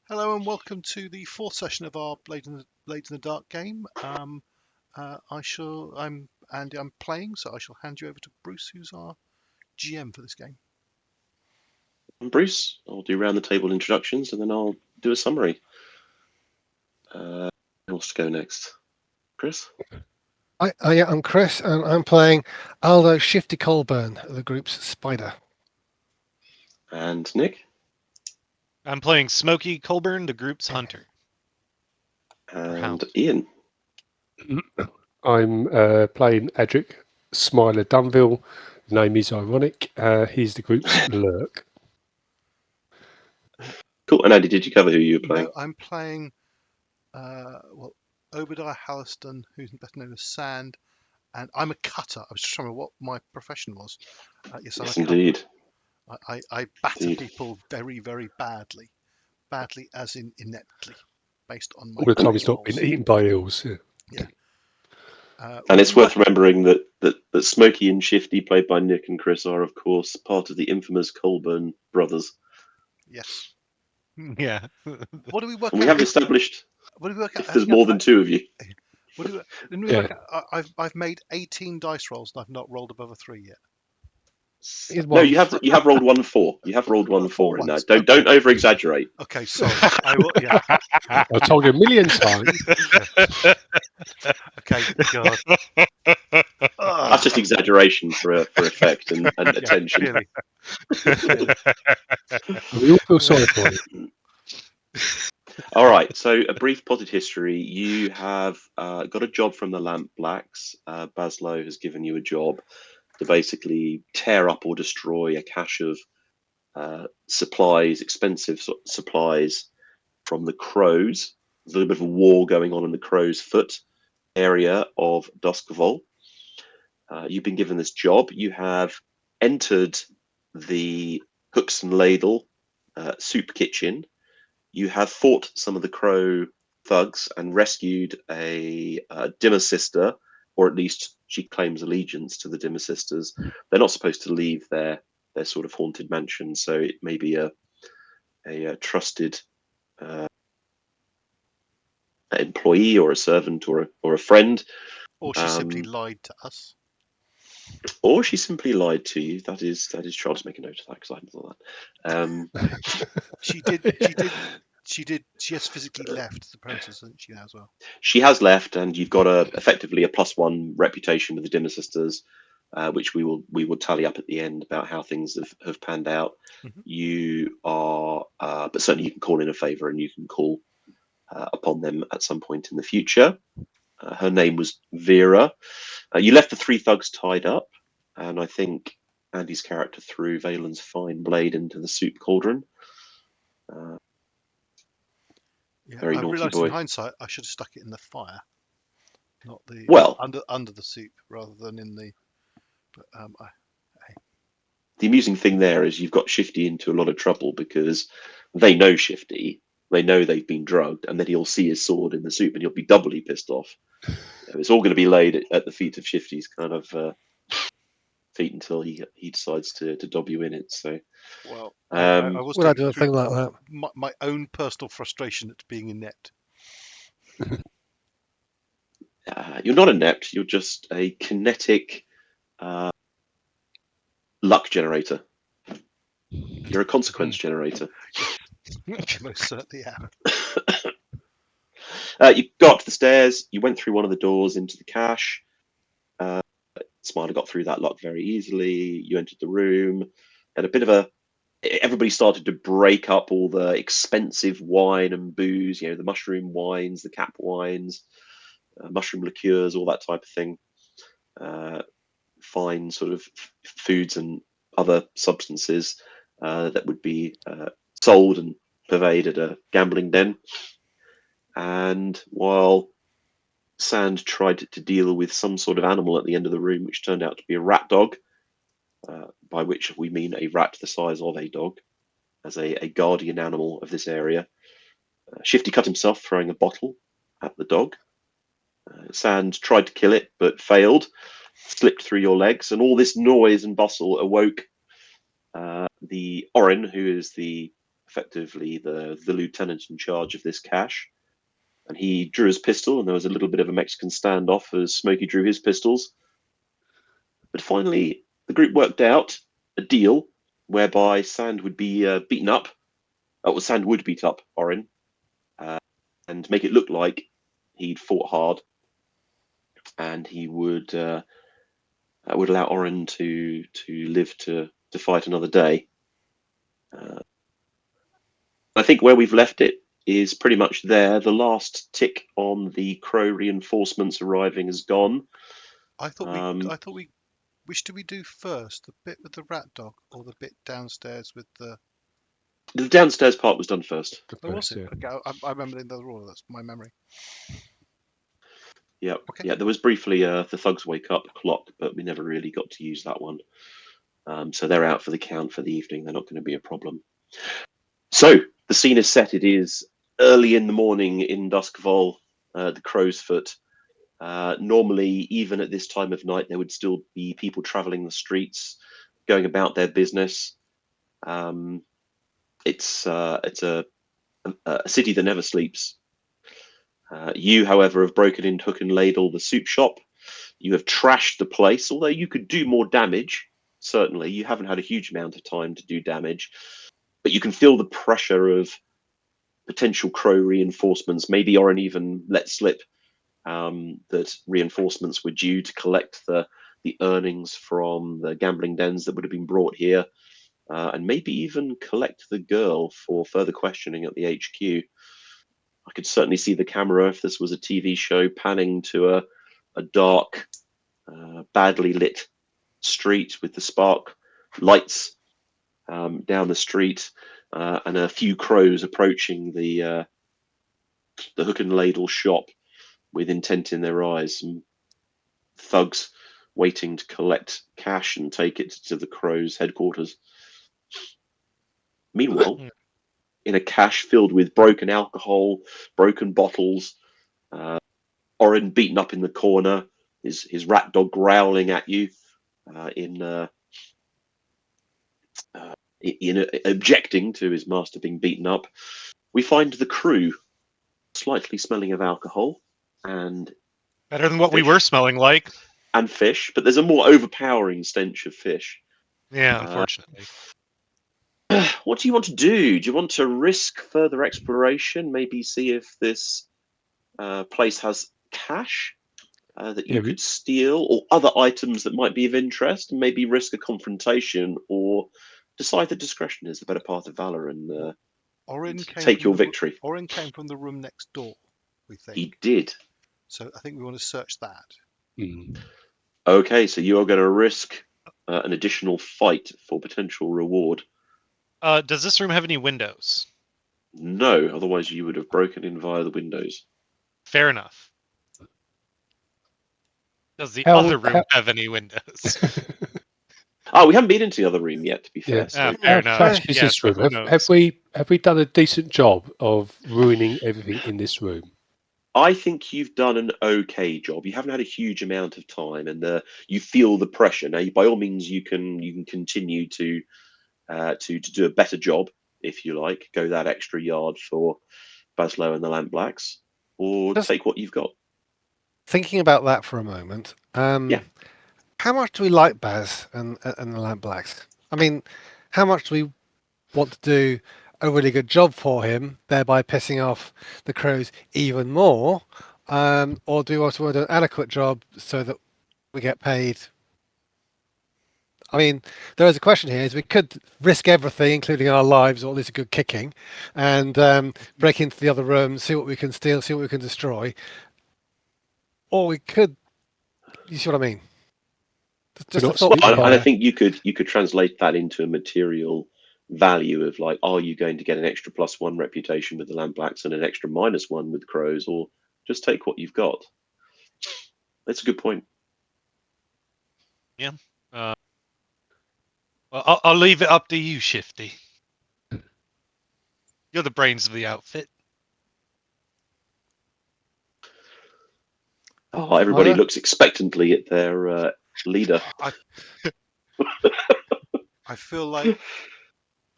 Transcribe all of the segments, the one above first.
Hello and welcome to the fourth session of our Blade in the Dark game. I'm Andy. I'm playing, so I shall hand you over to Bruce, who's our GM for this game. I'm Bruce. I'll do round the table introductions and then I'll do a summary. Who wants to go next? Chris? I'm Chris, and I'm playing Aldo Shifty Colburn, the group's Spider. And Nick? I'm playing Smokey Colburn, the group's Hunter. And Hound. Ian? I'm playing Edric Smiler Dunville. The name is ironic. He's the group's Lurk. Cool. And Andy, did you cover who you were playing? No, I'm playing Obadiah Halliston, who's better known as Sand, and I'm a cutter. I was just trying to remember what my profession was. Yes, I'm Yes, a cutter. indeed. I batter Indeed. people very, very badly. Badly as in ineptly, based on my All the time he's not roles. been eaten by eels. Yeah. And it's worth remembering that Smokey and Shifty, played by Nick and Chris, are, of course, part of the infamous Colburn brothers. Yes. Yeah. What do we work And we out? have established What do we work out? there's more than two of you. Didn't we work out? I've made 18 dice rolls and I've not rolled above a 3 yet. No, you have rolled 1-4. You have rolled 1-4 in that. Don't over exaggerate. Okay, sorry. I will. Yeah. I told you a million times. Okay. God. That's just exaggeration for effect and attention. Clearly. We all feel sorry for you. All right, so a brief potted history. You have got a job from the Lamp Blacks. Baslow has given you a job to basically tear up or destroy a cache of supplies, expensive supplies from the Crows. There's a little bit of a war going on in the Crow's Foot area of Duskvol. You've been given this job. You have entered the Hooks and Ladle soup kitchen. You have fought some of the Crow thugs and rescued a Dimmer sister, or at least she claims allegiance to the Dimmer sisters. They're not supposed to leave their sort of haunted mansion, so it may be a trusted employee or a servant or a friend. Or she simply lied to us. Or she simply lied to you. That is true. I'll just make a note of that because I hadn't thought that. She has physically left the premises, hasn't she, now as well? She has left, and you've got effectively a +1 reputation with the Dimmer sisters, which we will tally up at the end about how things have panned out. Mm-hmm. You are, but certainly you can call in a favour, and you can call upon them at some point in the future. Her name was Vera. You left the 3 thugs tied up, and I think Andy's character threw Valen's fine blade into the soup cauldron. Very I naughty realised boy. in hindsight I should have stuck it in the fire, not the under the soup rather than in the. But The amusing thing there is you've got Shifty into a lot of trouble because they know Shifty. They know they've been drugged, and then he'll see his sword in the soup, and he'll be doubly pissed off. It's all going to be laid at the feet of Shifty's kind of feet until he decides to dob you in it. So, well, Would I do a thing like that? My own personal frustration at being inept. You're not inept. You're just a kinetic luck generator. You're a consequence generator. Most certainly am. You got up the stairs. You went through one of the doors into the cache. Smiler got through that lock very easily. You entered the room. Had a bit of everybody started to break up all the expensive wine and booze. You know, the mushroom wines, the cap wines, mushroom liqueurs, all that type of thing. Fine sort of foods and other substances that would be sold and purveyed at a gambling den. And while Sand tried to deal with some sort of animal at the end of the room, which turned out to be a rat dog, by which we mean a rat the size of a dog, as a guardian animal of this area. Shifty cut himself throwing a bottle at the dog. Sand tried to kill it, but failed, slipped through your legs, and all this noise and bustle awoke the Orin, who is the effectively the lieutenant in charge of this cache. And he drew his pistol, and there was a little bit of a Mexican standoff as Smokey drew his pistols. But finally, the group worked out a deal whereby Sand would be beaten up. Well, Sand would beat up Orin and make it look like he'd fought hard, and he would allow Orin to live to fight another day. I think where we've left it is pretty much there. The last tick on the Crow reinforcements arriving is gone. I thought we which do we do first, the bit with the rat dog or the bit downstairs with the? The downstairs part was done first. Oh, was it? Okay, I remember in the other order. That's my memory. Yeah, Okay. yeah. There was briefly the thugs wake up clock, but we never really got to use that one. So they're out for the count for the evening. They're not going to be a problem. So the scene is set. It is early in the morning in Duskval, the Crow's Foot. Normally, even at this time of night, there would still be people traveling the streets, going about their business. It's a city that never sleeps. You, however, have broken into Hook and Ladle, the soup shop. You have trashed the place, although you could do more damage. Certainly, you haven't had a huge amount of time to do damage, but you can feel the pressure of potential Crow reinforcements. Maybe Orin even let slip that reinforcements were due to collect the earnings from the gambling dens that would have been brought here, and maybe even collect the girl for further questioning at the HQ. I could certainly see the camera, if this was a TV show, panning to a dark, badly lit street with the spark lights down the street, and a few crows approaching the Hook and Ladle shop with intent in their eyes, and thugs waiting to collect cash and take it to the Crows' headquarters. Meanwhile, in a cache filled with broken alcohol, broken bottles, Orin beaten up in the corner, his rat dog growling at you in objecting to his master being beaten up. We find the crew slightly smelling of alcohol and better than what we were smelling like. And fish, but there's a more overpowering stench of fish. Yeah, unfortunately. What do you want to do? Do you want to risk further exploration? Maybe see if this place has cash that you could steal, or other items that might be of interest, and maybe risk a confrontation, or decide that discretion is the better path of valor and take your victory. Orin came from the room next door, we think. He did. So I think we want to search that. Okay, so you are going to risk an additional fight for potential reward. Does this room have any windows? No, otherwise you would have broken in via the windows. Fair enough. Does the other room have any windows? We haven't been into the other room yet, to be fair. So. Fair enough. Is this room? Have we done a decent job of ruining everything in this room? I think you've done an okay job. You haven't had a huge amount of time, and you feel the pressure. Now, by all means, you can continue to do a better job if you like. Go that extra yard for Baslow and the Lamp Blacks, or take what you've got. Thinking about that for a moment. How much do we like Baz and the Lamp Blacks? I mean, how much do we want to do a really good job for him, thereby pissing off the Crows even more? Or do we want to do an adequate job so that we get paid? I mean, there is a question here: is we could risk everything, including our lives, or at least a good kicking, and break into the other room, see what we can steal, see what we can destroy. Or we could, you see what I mean? Just a thought. I think you could translate that into a material value of, like, are you going to get an extra +1 reputation with the Lamp Blacks and an extra -1 with Crows, or just take what you've got? That's a good point. Yeah. Well, I'll leave it up to you, Shifty. You're the brains of the outfit. Oh, everybody looks expectantly at their leader. I feel like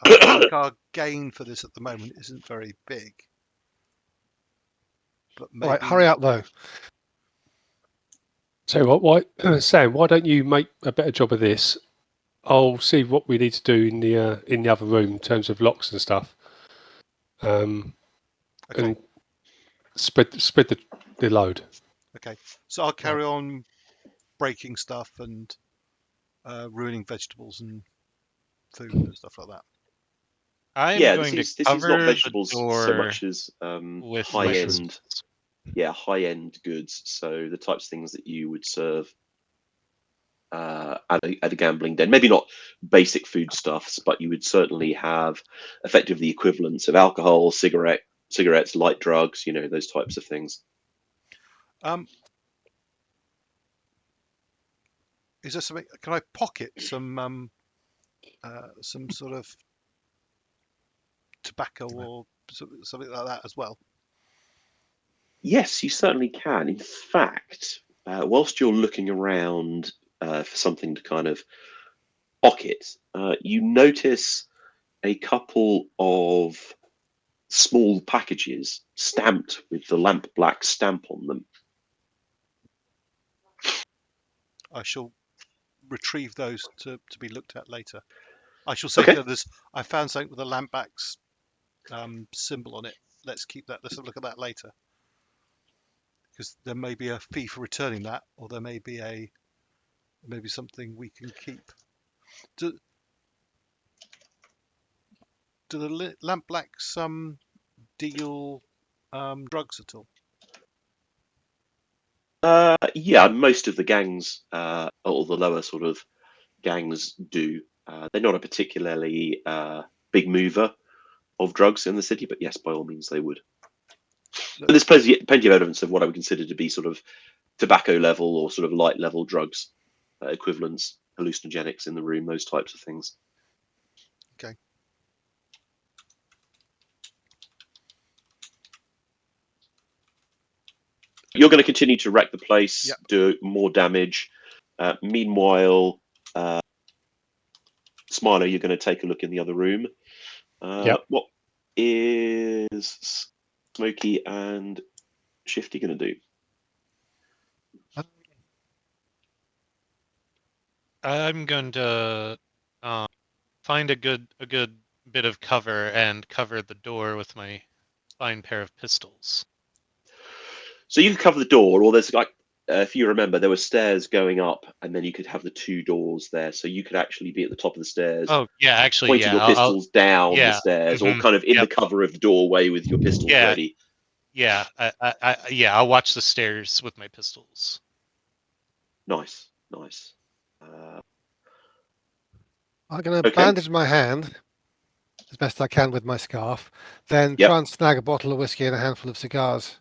I feel like our gain for this at the moment isn't very big. But maybe... Right, hurry up though. So why, Sam? Why don't you make a better job of this? I'll see what we need to do in the other room in terms of locks and stuff, Okay. and spread the load. Okay, so I'll carry on breaking stuff and ruining vegetables and food and stuff like that. I'm Yeah, going to this is cover not the vegetables so door much as with high my end, pistols. high-end goods. So the types of things that you would serve at a gambling den. Maybe not basic foodstuffs, but you would certainly have effectively equivalents of alcohol, cigarettes, light drugs, those types of things. Is there something? Can I pocket some sort of tobacco or something like that as well? Yes, you certainly can. In fact, whilst you're looking around for something to kind of pocket, you notice a couple of small packages stamped with the lamp black stamp on them. I shall retrieve those to be looked at later. I shall say Okay. to others, I found something with a lampbacks symbol on it. Let's keep that. Let's look at that later. Because there may be a fee for returning that, or there may be something we can keep. Do the lampblacks deal drugs at all? Yeah, most of the gangs, or the lower sort of gangs, do. They're not a particularly big mover of drugs in the city, but yes, by all means, they would. But there's plenty of evidence of what I would consider to be sort of tobacco level or sort of light level drugs equivalents, hallucinogenics in the room, those types of things. Okay. You're going to continue to wreck the place, Yep. do more damage. Meanwhile, Smiler, you're going to take a look in the other room. Yep. What is Smokey and Shifty going to do? I'm going to find a good bit of cover and cover the door with my fine pair of pistols. So you can cover the door, or there's if you remember, there were stairs going up, and then you could have the two doors there. So you could actually be at the top of the stairs. Oh yeah, actually, pointing yeah. your pistols down the yeah, stairs, or mhm, kind of in yep. the cover of the doorway with your pistols Yeah. ready. Yeah, I'll watch the stairs with my pistols. Nice. I'm going to Okay. bandage my hand as best I can with my scarf, then Yep. try and snag a bottle of whiskey and a handful of cigars.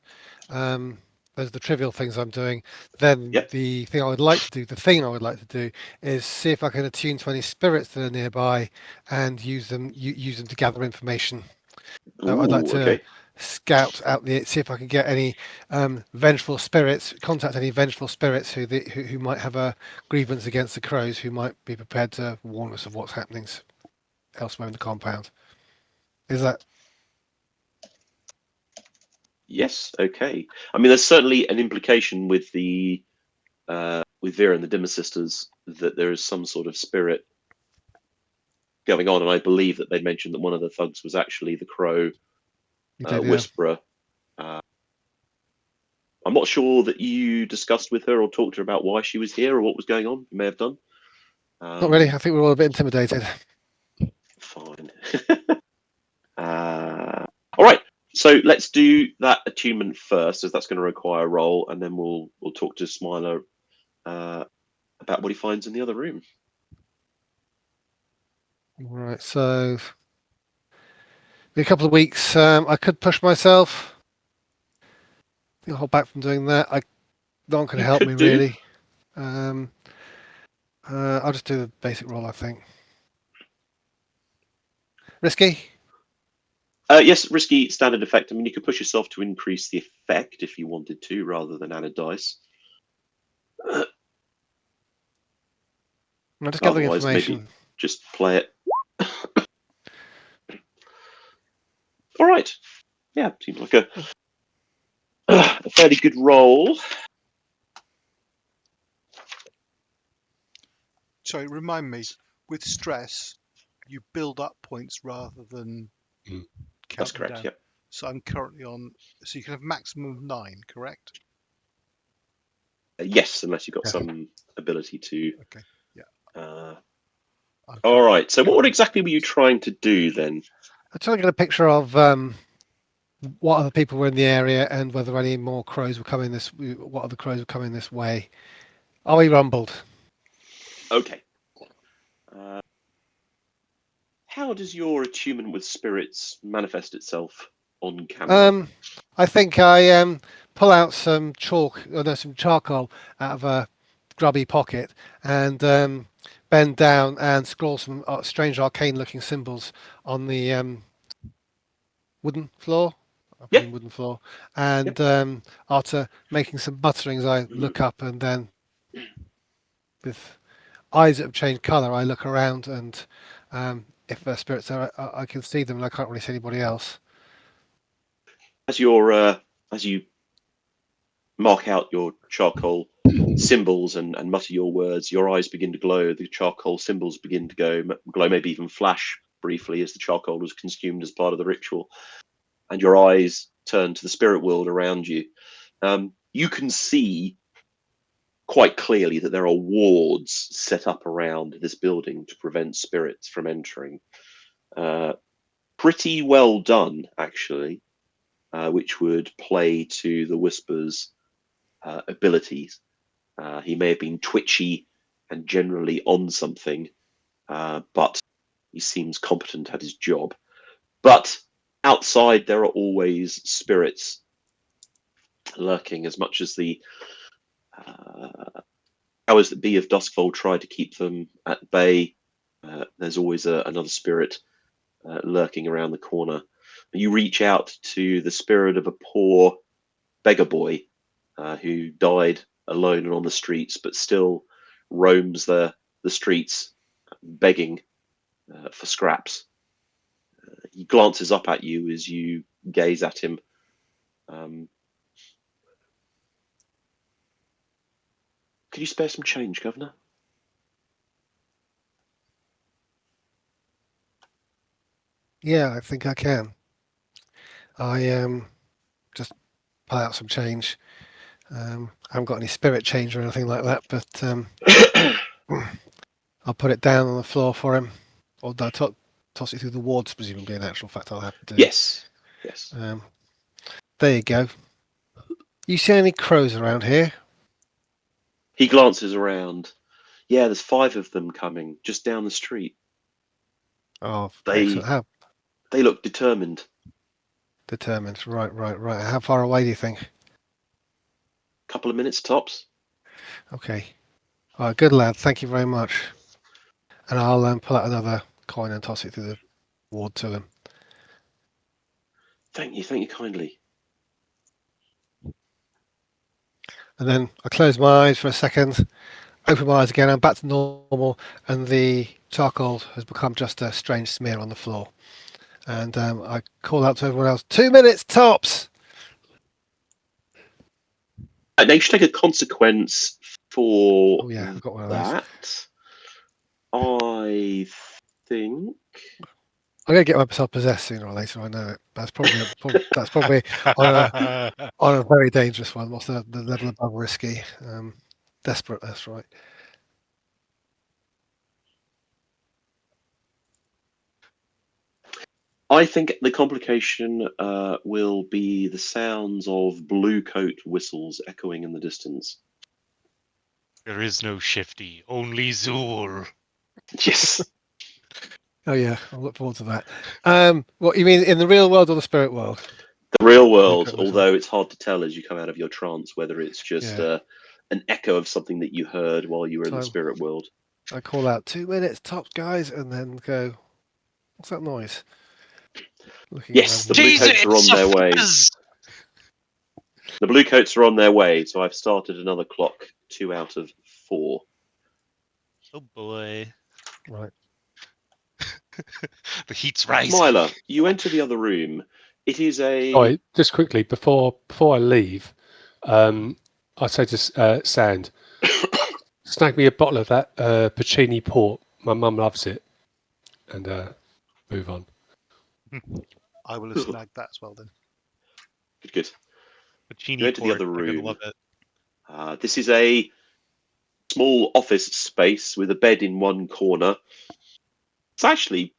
Those are the trivial things I'm doing. Then Yep. the thing I would like to do is see if I can attune to any spirits that are nearby and use them to gather information. So I'd like Ooh, to okay. scout out see if I can get any vengeful spirits, contact any vengeful spirits who might have a grievance against the crows, who might be prepared to warn us of what's happening elsewhere in the compound. Is that? Yes. Okay. I mean, there's certainly an implication with the with Vera and the Dimmer sisters that there is some sort of spirit going on, and I believe that they mentioned that one of the thugs was actually the crow whisperer. I'm not sure that you discussed with her or talked to her about why she was here or what was going on. You may have done. Not really. I think we're all a bit intimidated. Fine. All right. So let's do that attunement first, as that's going to require a roll, and then we'll talk to Smiler about what he finds in the other room. Right. So, in a couple of weeks, I could push myself. I'll hold back from doing that. No one can You help could me do. really. I'll just do the basic roll, I think. Risky? Yes, risky standard effect. I mean, you could push yourself to increase the effect if you wanted to, rather than add a dice. I'm just gathering Otherwise, information. maybe just play it. right. Yeah, seems like a fairly good roll. Sorry, remind me. With stress, you build up points rather than Mm. count That's them correct. down. Yep. So I'm currently on. So you can have maximum of 9, correct? Yes, unless you've got Yeah. some ability to. Okay. Yeah. I'm All right. So, what currently- exactly were you trying to do then? I'm trying to get a picture of what other people were in the area and whether any more crows were coming this. What other crows were coming this way? Are we rumbled? Okay. How does your attunement with spirits manifest itself on camera? I think I pull out some chalk, or no, some charcoal out of a grubby pocket and bend down and scroll some strange arcane-looking symbols on the wooden floor. I Yeah. presume wooden floor. And after making some mutterings, I look up and then, with eyes that have changed colour, I look around and if spirits are, I can see them and I can't really see anybody else. As you mark out your charcoal symbols and mutter your words, your eyes begin to glow. The charcoal symbols begin to glow, maybe even flash briefly as the charcoal was consumed as part of the ritual. And your eyes turn to the spirit world around you. You can see quite clearly that there are wards set up around this building to prevent spirits from entering. Pretty well done, actually, which would play to the Whisper's abilities. He may have been twitchy and generally on something, but he seems competent at his job. But outside, there are always spirits lurking, as much as the powers that be of Duskfold try to keep them at bay. There's always another spirit lurking around the corner. You reach out to the spirit of a poor beggar boy who died alone and on the streets, but still roams the streets begging for scraps. He glances up at you as you gaze at him. Could you spare some change, Governor? Yeah, I think I can. I just pull out some change. I haven't got any spirit change or anything like that, but I'll put it down on the floor for him, or do I toss it through the wards, presumably. In actual fact, I'll have to do. Yes. Yes. There you go. You see any crows around here? He glances around. Yeah, there's 5 of them coming just down the street. Oh, They excellent. they look determined. Determined. Right. How far away do you think? Couple of minutes tops. Okay. All right, good lad. Thank you very much. And I'll pull out another coin and toss it through the ward to him. Thank you kindly. And then I close my eyes for a second, open my eyes again, I'm back to normal, and the charcoal has become just a strange smear on the floor. And I call out to everyone else, 2 minutes tops! They should take a consequence for Oh yeah, I've got one of those. that. I think. I'm going to get myself possessed sooner or later, I know it. That's probably on a very dangerous one. What's the level above risky? Desperate, that's right. I think the complication will be the sounds of blue coat whistles echoing in the distance. There is no Shifty, only Zool. Yes. Oh yeah, I'll look forward to that. What you mean in the real world or the spirit world? The real world, Okay, although it's hard to tell as you come out of your trance whether it's just an echo of something that you heard while you were in the spirit world. I call out 2 minutes tops, guys, and then go, what's that noise? Yes, the blue coats are on their way. The blue coats are on their way, so I've started another clock, 2 out of 4. Oh boy. Right. The heat's rising. Myla, you enter the other room. It is a. Sorry, just quickly before I leave, I say to Sand, snag me a bottle of that Puccini port. My mum loves it, and move on. I will have snagged that as well then. Good. Puccini You enter the port, other they're gonna room. love it. This is a small office space with a bed in one corner. It's actually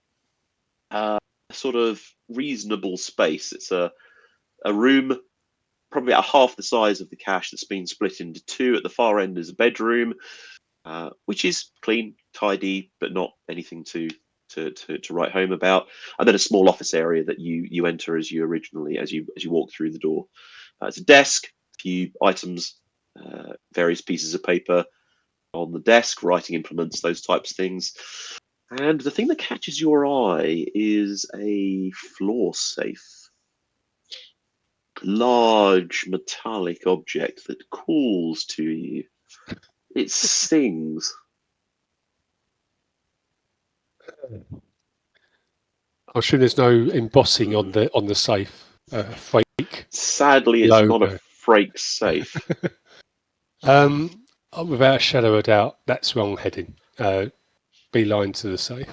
a sort of reasonable space. It's a room probably about half the size of the cache that's been split into two. At the far end is a bedroom, which is clean, tidy, but not anything to write home about. And then a small office area that you enter as you walk through the door. It's a desk, a few items, various pieces of paper on the desk, writing implements, those types of things. And the thing that catches your eye is a floor safe. Large metallic object that calls to you. It sings. I assume there's no embossing on the safe. Fake Sadly, it's logo. not a Frake safe. Without a shadow of doubt, that's wrong heading. Beeline to the safe.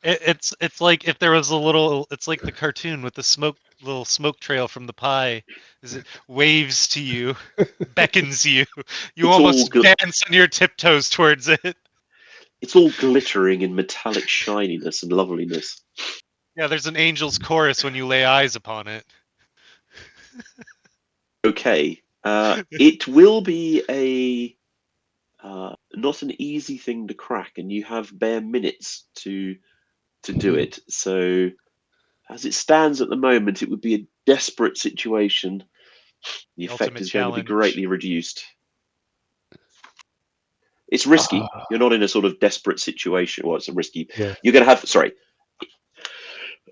It's like if there was a little. It's like the cartoon with the little smoke trail from the pie. Is it waves to you, beckons you? You It's almost all dance on your tiptoes towards it. It's all glittering in metallic shininess and loveliness. Yeah, there's an angel's chorus when you lay eyes upon it. Okay, it will be a not an easy thing to crack, and you have bare minutes to do it. So, as it stands at the moment, it would be a desperate situation. The effect Ultimate is going to be challenge. greatly reduced. It's risky. You're not in a sort of desperate situation. Well, it's a risky. Yeah. You're going to have. Sorry.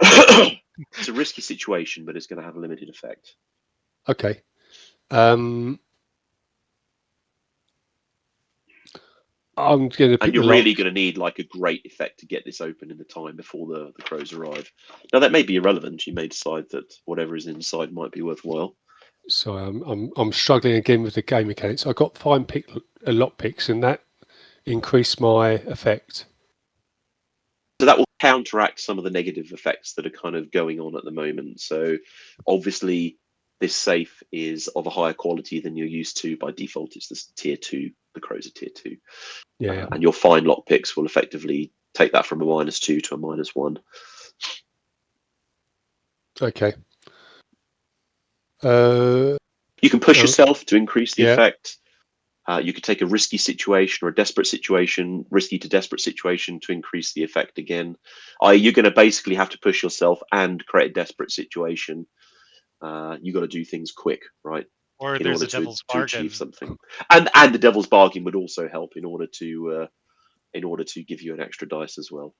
It's a risky situation, but it's going to have a limited effect. Okay. I'm going to pick And you're the really lock. going to need like a great effect to get this open in the time before the crows arrive. Now that may be irrelevant. You may decide that whatever is inside might be worthwhile. So I'm struggling again with the game mechanics. I got fine pick lock picks, and that increased my effect. So that will counteract some of the negative effects that are kind of going on at the moment. So obviously this safe is of a higher quality than you're used to. By default, it's this tier 2. The crows are tier 2. Yeah. And your fine lock picks will effectively take that from a -2 to a -1. Okay. You can push yourself to increase the yeah. effect. You could take a risky situation or a desperate situation, risky to desperate situation, to increase the effect again. You're going to basically have to push yourself and create a desperate situation. You've got to do things quick, right? Or In there's order a devil's to bargain. achieve something. And the devil's bargain would also help in order to give you an extra dice as well.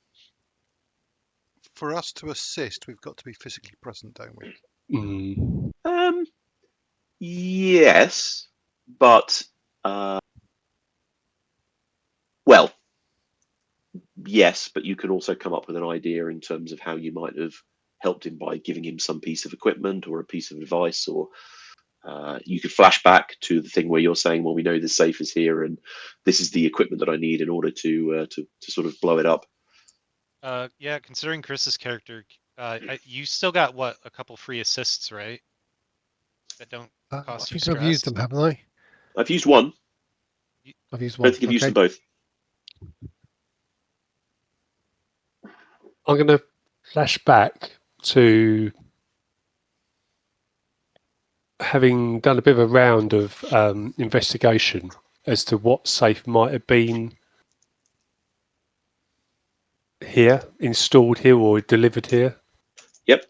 For us to assist, we've got to be physically present, don't we? Yes, but well, yes, but you can also come up with an idea in terms of how you might have helped him by giving him some piece of equipment or a piece of advice, or you could flash back to the thing where you're saying, well, we know the safe is here and this is the equipment that I need in order to sort of blow it up. Yeah, considering Chris's character, you still got what, a couple free assists, right? That don't cost you I think stress. I've used them, haven't I? I've used one. I've used I one. don't think I've used them both. I'm going to flash back to having done a bit of a round of investigation as to what safe might have been here, installed here, or delivered here. Yep.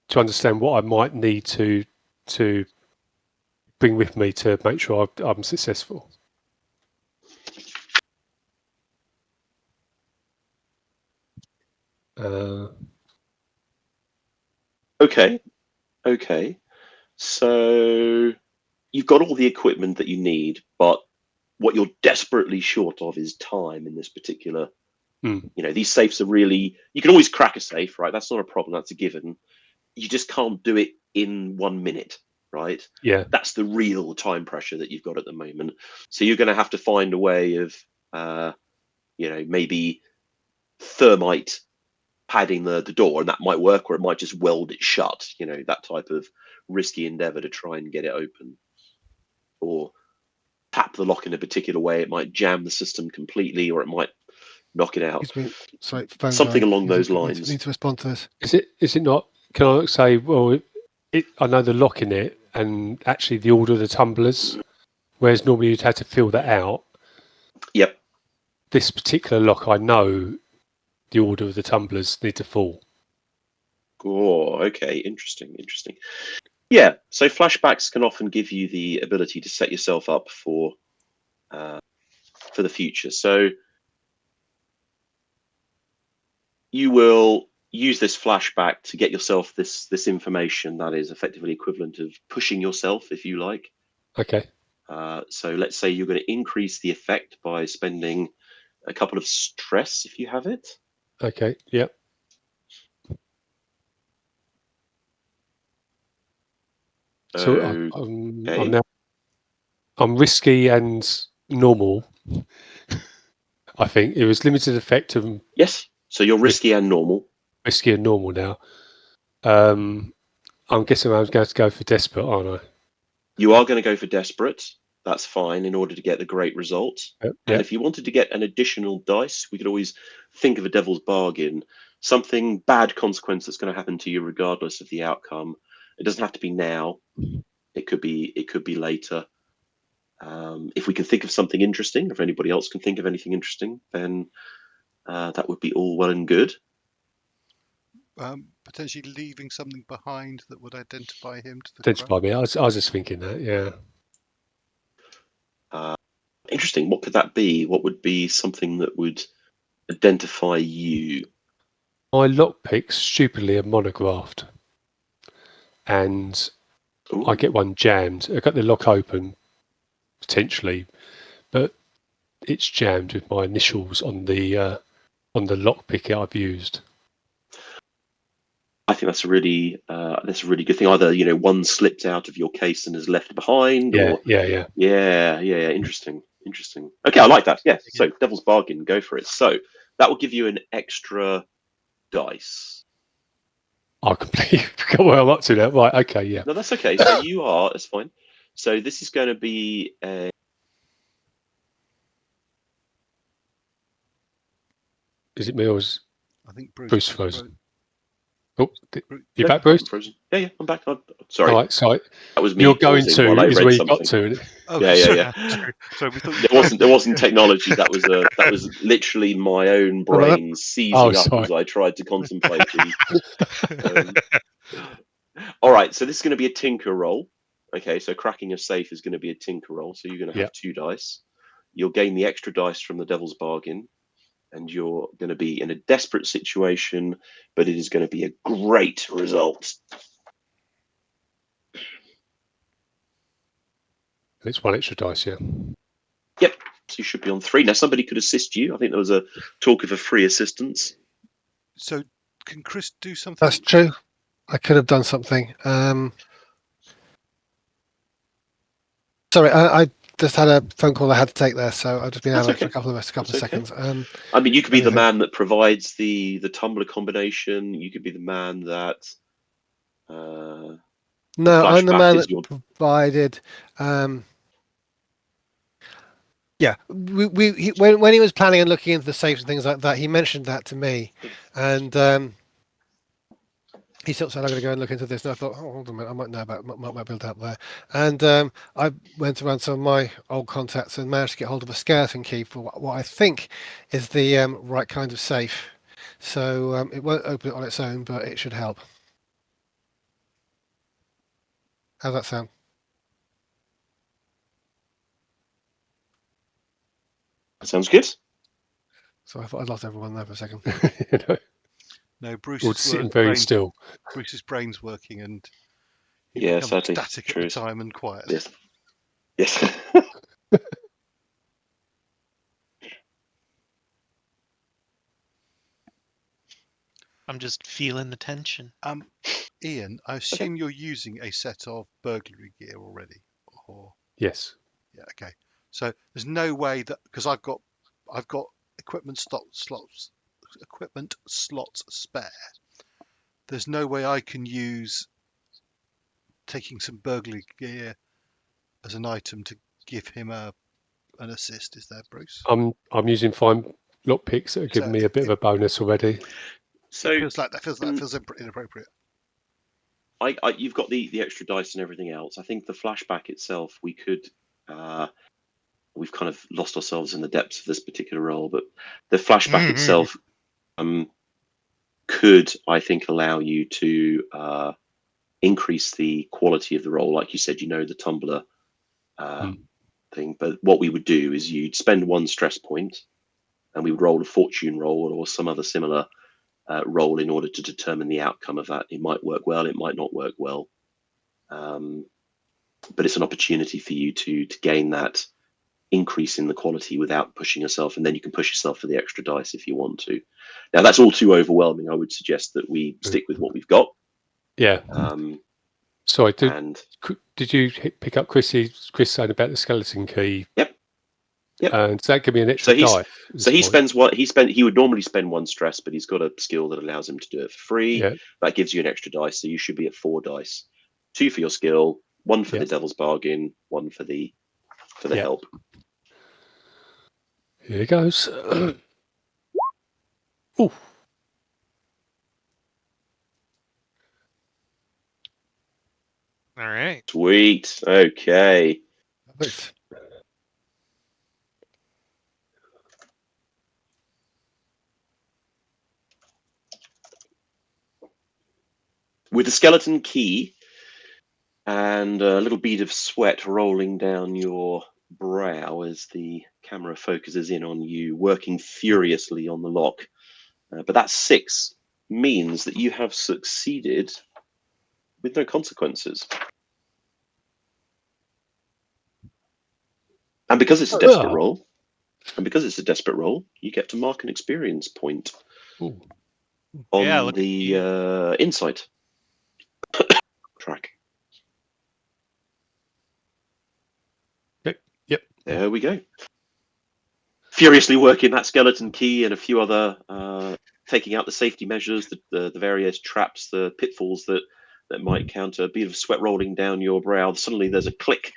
To understand what I might need to bring with me to make sure I'm successful. Okay. So you've got all the equipment that you need, but what you're desperately short of is time in this particular You know, these safes are really, you can always crack a safe, right? That's not a problem. That's a given. You just can't do it in 1 minute, right? Yeah. That's the real time pressure that you've got at the moment. So you're going to have to find a way of, you know, maybe thermite padding the door, and that might work, or it might just weld it shut, you know, that type of risky endeavor to try and get it open. Or tap the lock in a particular way. It might jam the system completely, or it might knock it out. Excuse me. Sorry, phone Something going. along those Need lines. to respond to this. Is it not? Can I say? Well, I know the lock in it, and actually the order of the tumblers, whereas normally you'd have to fill that out. Yep. This particular lock, I know the order of the tumblers need to fall. Oh, okay. Interesting. Yeah. So flashbacks can often give you the ability to set yourself up for the future. So you will use this flashback to get yourself this information that is effectively equivalent of pushing yourself, if you like. Okay. So let's say you're going to increase the effect by spending a couple of stress if you have it. Okay. Yep. So I'm risky and normal. I think it was limited effect of yes. So you're risky and normal. Risky and normal now. I'm guessing I'm going to go for desperate, aren't I? You are going to go for desperate. That's fine in order to get the great result. Yep. And if you wanted to get an additional dice, we could always think of a devil's bargain. Something bad consequence that's going to happen to you regardless of the outcome. It doesn't have to be now. It could be later. If we can think of something interesting, if anybody else can think of anything interesting, then that would be all well and good. Potentially leaving something behind that would identify him to the Identify me. I was just thinking that. Yeah. Interesting. What could that be? What would be something that would identify you? My lockpicks stupidly are monographed, and Ooh. I get one jammed. I got the lock open potentially, but it's jammed with my initials on the lockpick I've used. I think that's a really good thing. Either, you know, one slipped out of your case and is left behind. Yeah. Or Interesting. Okay, I like that. Yeah. So devil's bargain, go for it. So that will give you an extra dice. I completely forgot where I'm up to now. Right. Okay. Yeah. No, that's okay. So that's fine. So this is going to be a. Is it me or is I think Bruce frozen? Oh, you back, Bruce? Frozen. Yeah, I'm back. Sorry. All right, sorry. That was me. You're going to while I is read where you something. got to. Oh, Yeah. So we thought There wasn't technology. That was literally my own brain seizing up as I tried to contemplate the. All right, so this is going to be a tinker roll. Okay, so cracking a safe is going to be a tinker roll. So you're going to have 2 dice. You'll gain the extra dice from the devil's bargain, and you're going to be in a desperate situation, but it is going to be a great result. It's 1 extra dice, yeah. Yep. So you should be on 3. Now somebody could assist you. I think there was a talk of a free assistance. So can Chris do something? That's true. I could have done something. Sorry, I just had a phone call I had to take there, so I've just been out for a couple of seconds. I mean, you could be the man that provides the tumbler combination. You could be the man that. No, I'm the man that provided. Yeah, when he was planning and looking into the safes and things like that, he mentioned that to me, and he sort of said, "I'm going to go and look into this." And I thought, "Oh, hold on a minute, I might know about, might be able to help there." And I went around some of my old contacts and managed to get hold of a skeleton key for what I think is the right kind of safe. So it won't open it on its own, but it should help. How's that sound? Sounds good. So I thought I'd lost everyone there for a second. No, Bruce is sitting very still. Bruce's brain's working, and sadly, static at the time and quiet. Yes. I'm just feeling the tension. Ian, I assume you're using a set of burglary gear already, or Yes. yeah, okay. So there's no way that because I've got equipment slots spare. There's no way I can use taking some burglary gear as an item to give him an assist. Is there, Bruce? I'm using fine lockpicks that are giving me a bit of a bonus already. So It feels like that feels inappropriate. you've got the extra dice and everything else. I think the flashback itself, we could. We've kind of lost ourselves in the depths of this particular role, but the flashback itself could, I think, allow you to increase the quality of the role. Like you said, the tumbler thing. But what we would do is you'd spend 1 stress point, and we would roll a fortune roll or some other similar roll in order to determine the outcome of that. It might work well, it might not work well. But it's an opportunity for you to gain that increase in the quality without pushing yourself, and then you can push yourself for the extra dice if you want to. Now that's all too overwhelming. I would suggest that we stick with what we've got. Yeah. Sorry, And did you pick up Chris saying about the skeleton key? Yep. And does that give me an extra die? So he would normally spend 1 stress, but he's got a skill that allows him to do it for free. Yeah. That gives you an extra dice, so you should be at 4 dice. 2 for your skill, 1 for the devil's bargain, 1 for the help. Here it goes. Ooh. All right. Sweet. Okay. Perfect. With the skeleton key and a little bead of sweat rolling down your brow as the camera focuses in on you, working furiously on the lock. But that 6 means that you have succeeded with no consequences. And because it's a desperate roll, you get to mark an experience point on the insight track. Yep. There we go. Furiously working that skeleton key and a few other, taking out the safety measures, the various traps, the pitfalls that might counter. A bit of sweat rolling down your brow. Suddenly there's a click,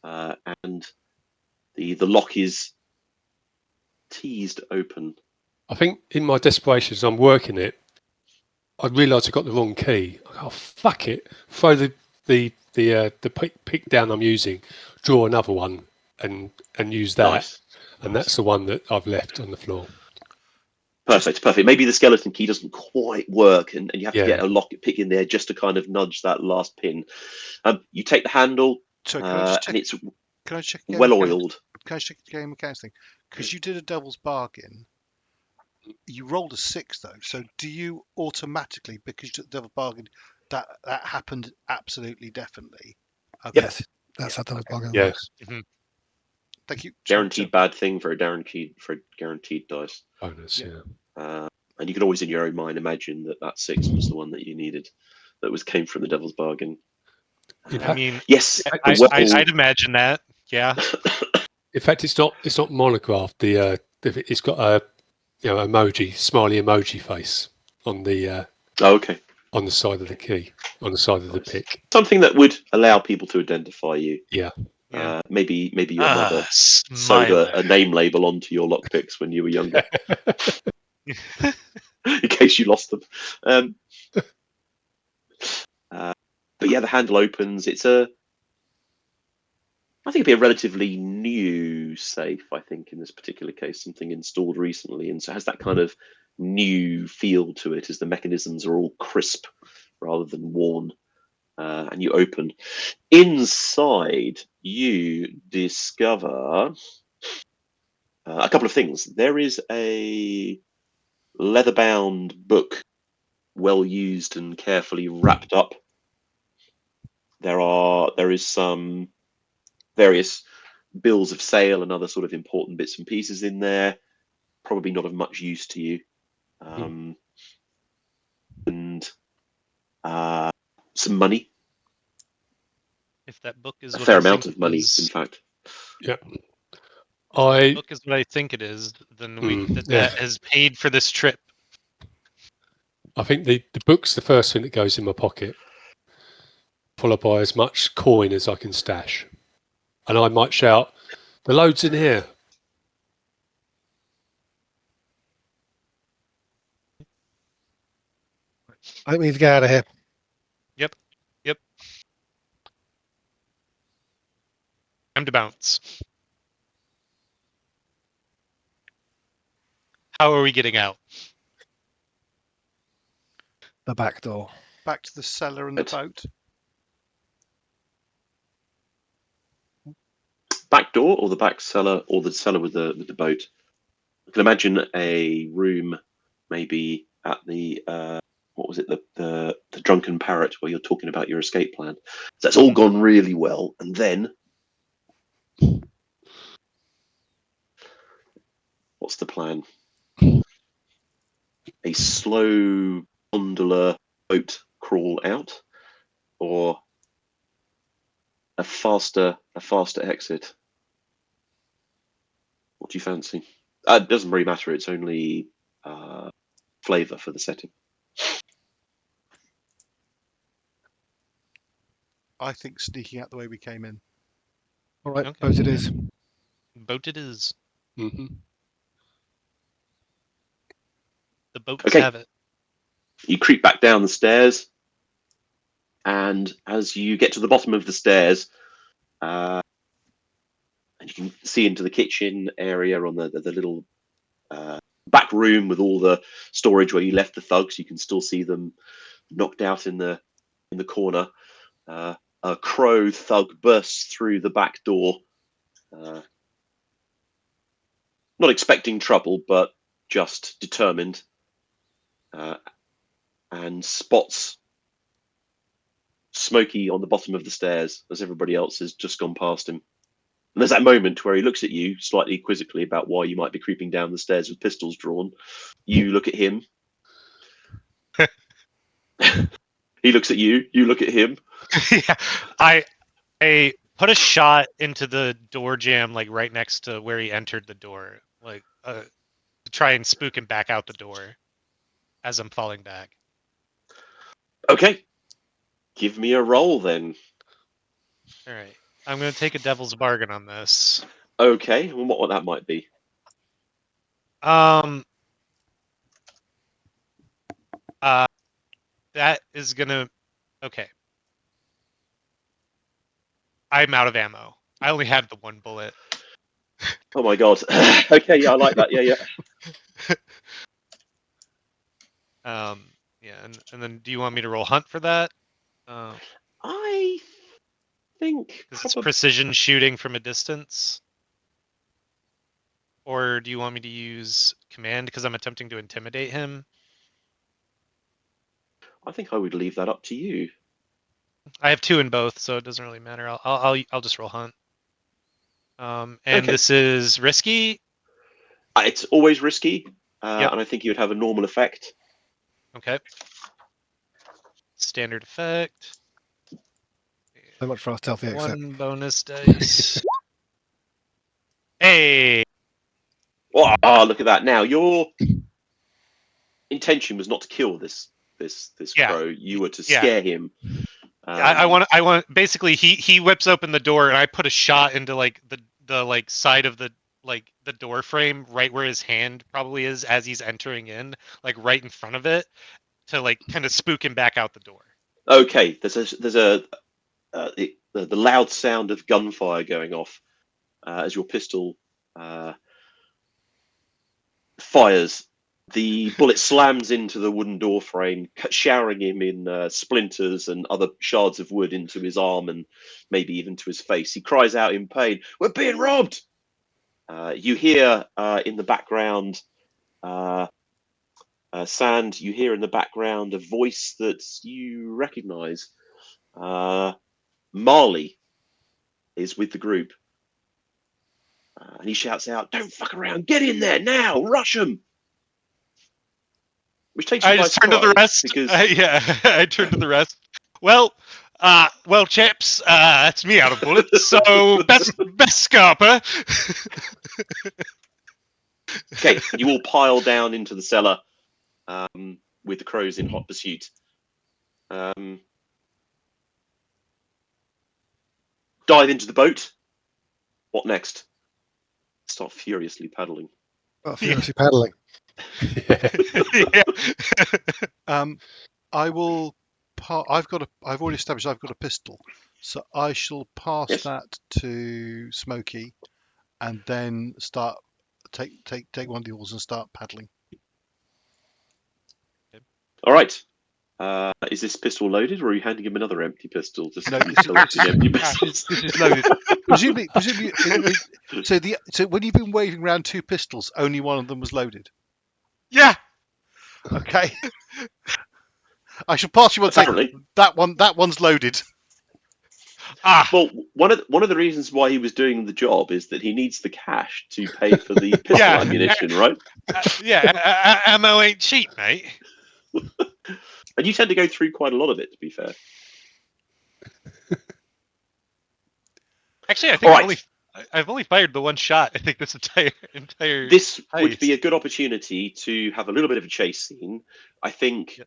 and the lock is teased open. I think in my desperation as I'm working it, I realised I got the wrong key. Oh, fuck it! Throw the pick down I'm using, draw another one, and use that. Nice. And that's the one that I've left on the floor. Perfect. Maybe the skeleton key doesn't quite work, and you have to get a lock pick in there just to kind of nudge that last pin. You take the handle, and it's well oiled. Can I check the game mechanics thing? Because you did a devil's bargain. You rolled a 6 though, so do you automatically, because you took the devil's bargain, that happened absolutely definitely? Okay. Yes, that's how devil's bargain Yes. works. Mm-hmm. Thank you. Guaranteed bad thing for a guaranteed dice. Bonus, And you can always, in your own mind, imagine that 6 was the one that you needed, that came from the devil's bargain. I mean, yes, I'd imagine that. Yeah. In fact, it's not monographed. It's got a smiley emoji face on the on the side of the key, on the side of the pick. Something that would allow people to identify you. Yeah. Maybe your mother sewed a name label onto your lockpicks when you were younger, in case you lost them. But yeah, the handle opens. I think it'd be a relatively new safe. I think in this particular case, something installed recently, and so it has that kind of new feel to it, as the mechanisms are all crisp rather than worn. And you open. Inside, you discover a couple of things. There is a leather-bound book, well used and carefully wrapped up. There is some various bills of sale and other sort of important bits and pieces in there. Probably not of much use to you. some money, If that book is a what fair I amount think of money, it is, in fact. I book is what I think it is, then we Mm, that has paid for this trip. I think the book's the first thing that goes in my pocket, followed by as much coin as I can stash. And I might shout, "The load's in here." I think we need to get out of here. Yep. Time to bounce. How are we getting out? The back door. Back to the cellar and the boat. Back door or the back cellar or the cellar with the boat. I can imagine a room maybe at the what was it, the drunken parrot where you're talking about your escape plan. So that's all gone really well, and then what's the plan? A slow gondola boat crawl out, or a faster exit? What do you fancy? It doesn't really matter. It's only flavour for the setting. I think sneaking out the way we came in. All right, Okay. boat it is. Boat it is. Mm-hmm. The boats Okay. have it. You creep back down the stairs, and as you get to the bottom of the stairs, and you can see into the kitchen area on the little back room with all the storage where you left the thugs. You can still see them knocked out in the corner. A crow thug bursts through the back door, not expecting trouble, but just determined, and spots Smokey on the bottom of the stairs as everybody else has just gone past him. And there's that moment where he looks at you slightly quizzically about why you might be creeping down the stairs with pistols drawn. You look at him. He looks at you. You look at him. Yeah. I put a shot into the door jamb, like right next to where he entered the door, like to try and spook him back out the door as I'm falling back. Okay. Give me a roll then. All right. I'm going to take a devil's bargain on this. Okay. Well, what that might be. That is going to... Okay. I'm out of ammo. I only have the one bullet. Oh my god. Okay, yeah, I like that. Yeah. Yeah, and then do you want me to roll hunt for that? I think Because it's precision shooting from a distance. Or do you want me to use command because I'm attempting to intimidate him? I think I would leave that up to you. I have 2 in both, so it doesn't really matter. I'll just roll hunt. And Okay. this is risky. It's always risky, Yep. and I think you would have a normal effect. Okay. Standard effect. So much for our stealthy exit. 1 bonus dice. Hey. Oh, look at that! Now your intention was not to kill this Yeah. crow. You were to scare him. I want. Basically, he whips open the door, and I put a shot into like the like side of the door frame, right where his hand probably is as he's entering in, like right in front of it, to like kind of spook him back out the door. Okay, there's the loud sound of gunfire going off as your pistol fires. The bullet slams into the wooden door frame, showering him in splinters and other shards of wood into his arm and maybe even to his face. He cries out in pain, "We're being robbed!" You hear in the background, Sand, you hear in the background a voice that you recognize. Marley is with the group. And he shouts out, "Don't fuck around, get in there now, rush them!" Which takes you I by just turned to the surprise, rest. because I turned to the rest. Well, chaps, it's me out of bullets. So best scarper. Okay, you all pile down into the cellar with the crows in hot pursuit. Dive into the boat. What next? Start furiously paddling. Oh, furiously paddling. Yeah. I will. I've already established I've got a pistol, so I shall pass Yes. that to Smokey, and then start take one of the oars and start paddling. All right. Is this pistol loaded, or are you handing him another empty pistol? Just No, keep this collecting empty this pistols. is loaded. Presumably, so when you've been waving around two pistols, only one of them was loaded. Yeah. Okay. I shall pass you one. Say Apparently. that one's loaded. Well, one of the reasons why he was doing the job is that he needs the cash to pay for the pistol Yeah. ammunition, right? Ammo ain't cheap, mate. And you tend to go through quite a lot of it, to be fair. Actually, I think All right. I've only fired the one shot. I think this entire. This would heist. be a good opportunity to have a little bit of a chase scene. I think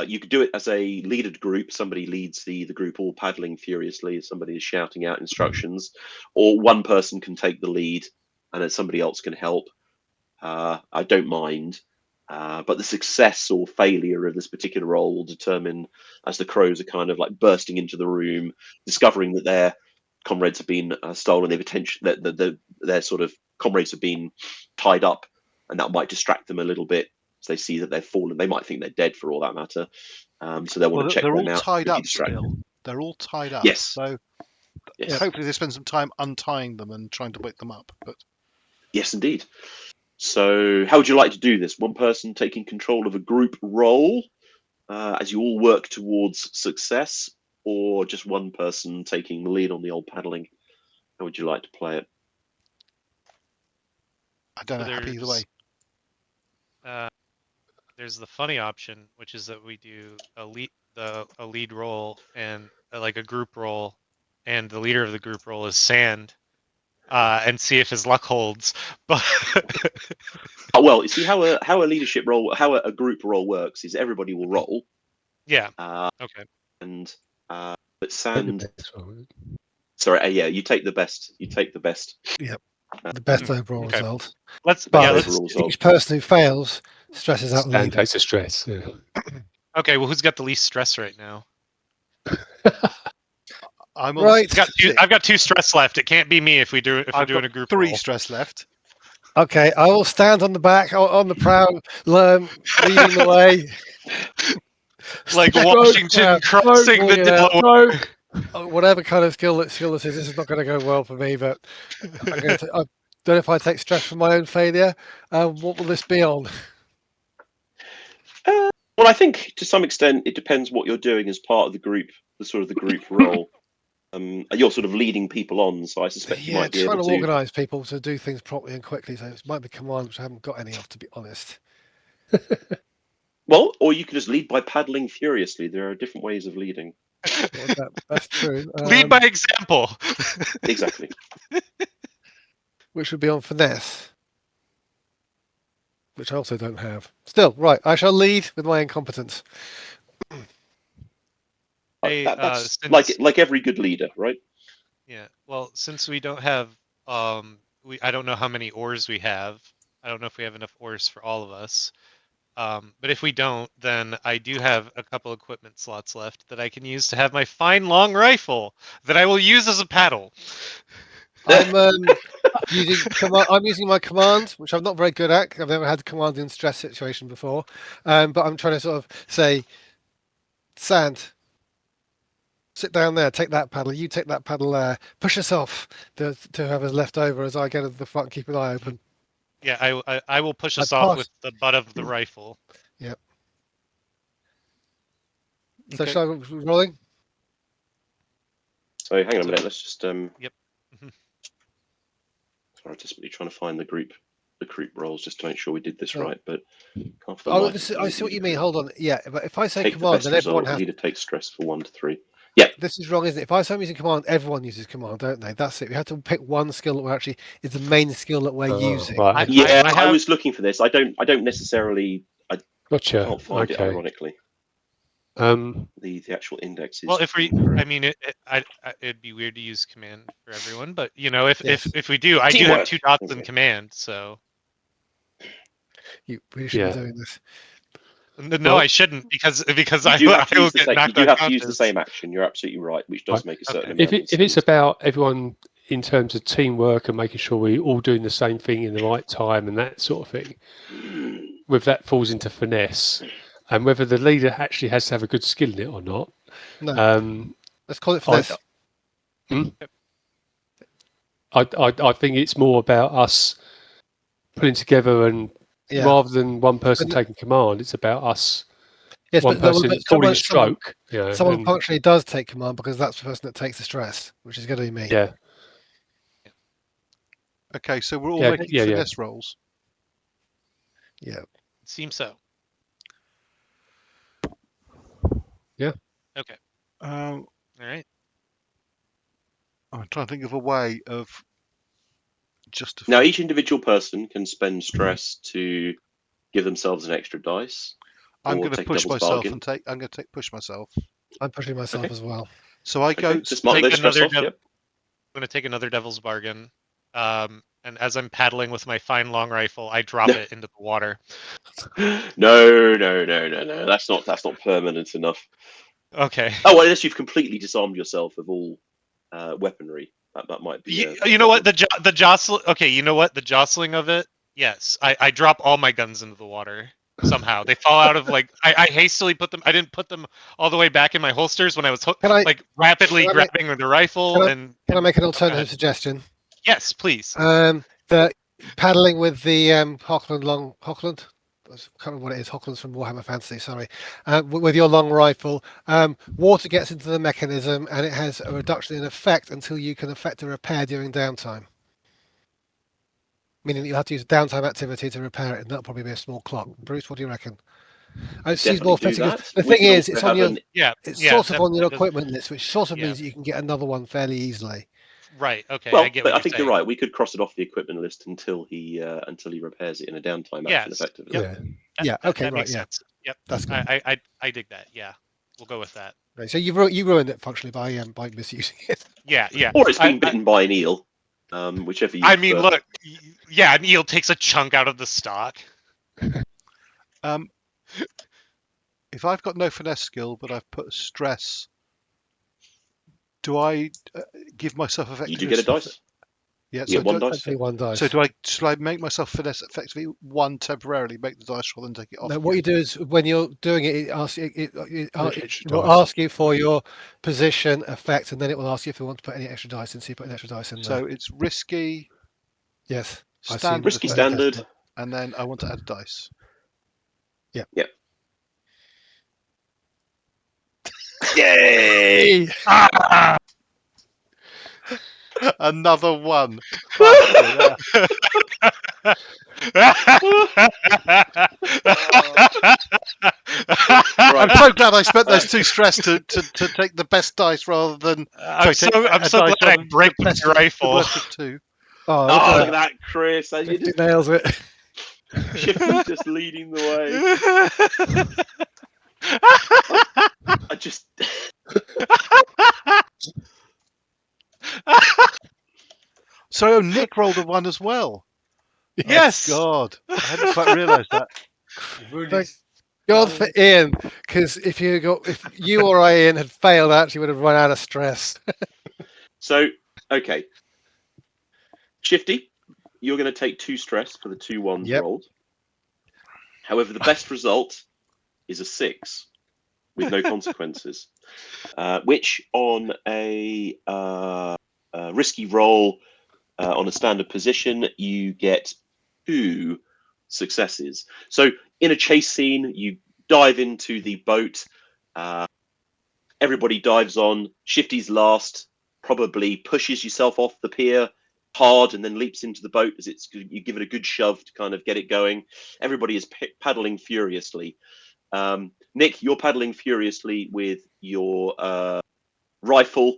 you could do it as a leaded group. Somebody leads the group all paddling furiously as somebody is shouting out instructions, or one person can take the lead and then somebody else can help. I don't mind. But the success or failure of this particular role will determine as the crows are kind of like bursting into the room, discovering that their comrades have been stolen. Their sort of comrades have been tied up, and that might distract them a little bit. So they see that they've fallen. They might think they're dead for all that matter. So they'll want to check They're them all out. tied Could be up distracted. still. They're all tied up. Yes. So Yes. hopefully they spend some time untying them and trying to wake them up. But Yes, indeed. So, how would you like to do this? One person taking control of a group role as you all work towards success, or just one person taking the lead on the old paddling? How would you like to play it? I don't know. Happy either way. There's the funny option, which is that we do a lead role and like a group role, and the leader of the group role is Sand, and see if his luck holds. But Oh, well, you see how a leadership role, how a group role works is everybody will roll. yeah, Uh, okay. and but Take the Sand, best one. sorry, yeah, you take the best. You take the best. Yep. The best overall Okay. result. Let's But yeah, let's overall result. each person who fails stresses out the Stan leader. takes the stress. Yeah. okay. Well, who's got the least stress right now? I'm on Right. I've got 2 stress left. It can't be me if we're doing I've a got group 3 roll. stress left. Okay, I will stand on the back, on the prow, leading the way. Like Stroke, Washington crossing the Delaware. Whatever kind of skill this is, this is not going to go well for me. But I don't know if I take stress from my own failure. What will this be on? Well, I think to some extent it depends what you're doing as part of the group, the group role. You're sort of leading people on, so I suspect you might be trying able to to organise people to do things properly and quickly. So it might be commands which I haven't got any of, to be honest. Well, or you could just lead by paddling furiously. There are different ways of leading. Well, that's true. Lead by example. Exactly. Which would be on finesse, which I also don't have. Still, right, I shall lead with my incompetence. Hey, That's since, like every good leader, right? yeah. Well, since we don't have I don't know how many oars we have. I don't know if we have enough oars for all of us. But if we don't, then I do have a couple equipment slots left that I can use to have my fine long rifle that I will use as a paddle. I'm using my command, which I'm not very good at. I've never had command in stress situation before. But I'm trying to sort of say, Sand, sit down there, take that paddle, you take that paddle there, push us off to whoever's left over as I get at the front and keep an eye open. Yeah, I will push us I off pass. with the butt of the rifle. Yep. So Okay. shall I be rolling? So hang on a minute. Let's just Yep. Sorry, I'm desperately trying to find the group the creep rolls just to make sure we did this So- right, but can't for the Oh, life of me I see what you read mean. it. Hold on. Yeah, but if I say Take the command, best then everyone result. has. Leader takes stress for 1 to 3. This is wrong, isn't it? If I say I'm using command, everyone uses command, don't they? That's it. We have to pick one skill that actually is the main skill that we're using. Right. Yeah, I have- was looking for this. I don't necessarily. Gotcha. Can't find it. Okay. Ironically, the actual index is. Well, if we, incorrect. I mean, it'd be weird to use command for everyone, but you know, if Yes. if we do, I do Teamwork. have 2 dots There we in go. command, so You really should Yeah. be doing this. no, Well- I shouldn't because You I do have to will use the get same. You knocked do have to use the unconscious. same action. You're absolutely right, which does Right. make a certain Okay. amount. If it's about everyone in terms of teamwork and making sure we're all doing the same thing in the right time and that sort of thing, whether that falls into finesse, and whether the leader actually has to have a good skill in it or not. No. Let's call it for I- this. I think it's more about us putting together, and Yeah. rather than one person But- taking command, it's about us. Yes, One but person calling a stroke. You know, someone and- functionally does take command because that's the person that takes the stress, which is going to be me. yeah. Okay, so we're all Yeah, making yeah, yeah. finesse rolls. Yeah. Seems so. Yeah. Okay. Um, All right. I'm trying to think of a way of just. Now, each individual person can spend stress to give themselves an extra dice. I'm or going to take push devil's myself bargain. and take. I'm going to push myself. I'm pushing myself Okay. as well. So I go. Okay, just mark take those stress another off. dev- Yep. I'm going to take another devil's bargain. And as I'm paddling with my fine long rifle, I drop it into the water. No. That's not permanent enough. Okay. Oh, well, unless you've completely disarmed yourself of all weaponry, that might be. You know what, the jostle. Okay, you know what, the jostling of it. Yes, I drop all my guns into the water somehow. They fall out of I hastily put them. I didn't put them all the way back in my holsters when I was rapidly can I grabbing the rifle. Can I make an alternative suggestion? Yes, please. The paddling with the Hochland. I can't remember what it is. Hochland's from Warhammer Fantasy. Sorry, with your long rifle, water gets into the mechanism and it has a reduction in effect until you can effect a repair during downtime. Meaning that you have to use downtime activity to repair it, and that'll probably be a small clock. Bruce, what do you reckon? It seems more Definitely do effective. that. The We thing can is, also it's on have your, an- Yeah, it's yeah, sort of on your that does- equipment list, which sort of yeah. means that you can get another one fairly easily. Right. Okay. Well, I get but what I think you're you're right. We could cross it off the equipment list until he repairs it in a downtime action, Yes. effectively. Yeah. Yeah, okay, that right, makes yeah. sense. Yep. That's good. I dig that. Yeah. We'll go with that. Right, so you ruined it functionally by misusing it. Yeah. Yeah. Or it's being bitten by an eel, whichever you. I mean, prefer. look. Yeah, an eel takes a chunk out of the stock. If I've got no finesse skill, but I've put a stress, do I give myself effectively? You do get a dice. Yeah. You So get one dice. Hopefully one dice. So should I make myself finesse effectively one temporarily, make the dice roll, and take it off? No, what you do is when you're doing it, it Extra will dice. ask you for your position effect, and then it will ask you if you want to put any extra dice in. So you put an extra dice in there. So it's risky, Yes, I see. standard, Risky Okay. standard. and then I want to add dice. Yay! Another one. I'm so glad I spent those 2 stress to take the best dice rather than. I'm take so a glad dice I on break the my best of- the rifle. worst of 2. Oh, Oh, look look at that, Chris! You Shifty just nails it. Shifty's just leading the way. I just. So Nick rolled a 1 as well. Yes. God, I hadn't quite realised that. Thank God for Ian, because if you or Ian had failed, I actually would have run out of stress. So, okay. Shifty, you're going to take 2 stress for the 2 ones Yep. rolled. However, the best result is a 6 with no consequences, which on a risky roll on a standard position, you get 2 successes. So in a chase scene, you dive into the boat. Everybody dives on. Shifty's last, probably pushes yourself off the pier, hard and then leaps into the boat as you give it a good shove to kind of get it going. Everybody is paddling furiously. Nick, you're paddling furiously with your rifle,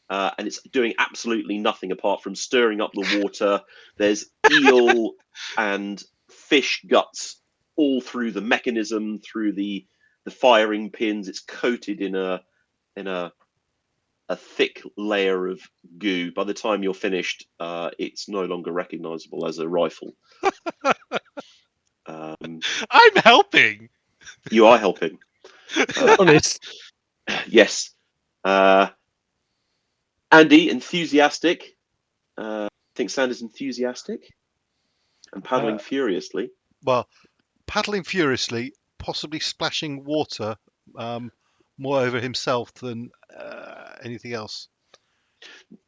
and it's doing absolutely nothing apart from stirring up the water. There's eel and fish guts all through the mechanism, through the firing pins. It's coated in a thick layer of goo. By the time you're finished, it's no longer recognizable as a rifle. I'm helping. You are helping. Honest. Yes. Andy, enthusiastic. I think Sanders enthusiastic and paddling furiously. Well, paddling furiously, possibly splashing water more over himself than anything else.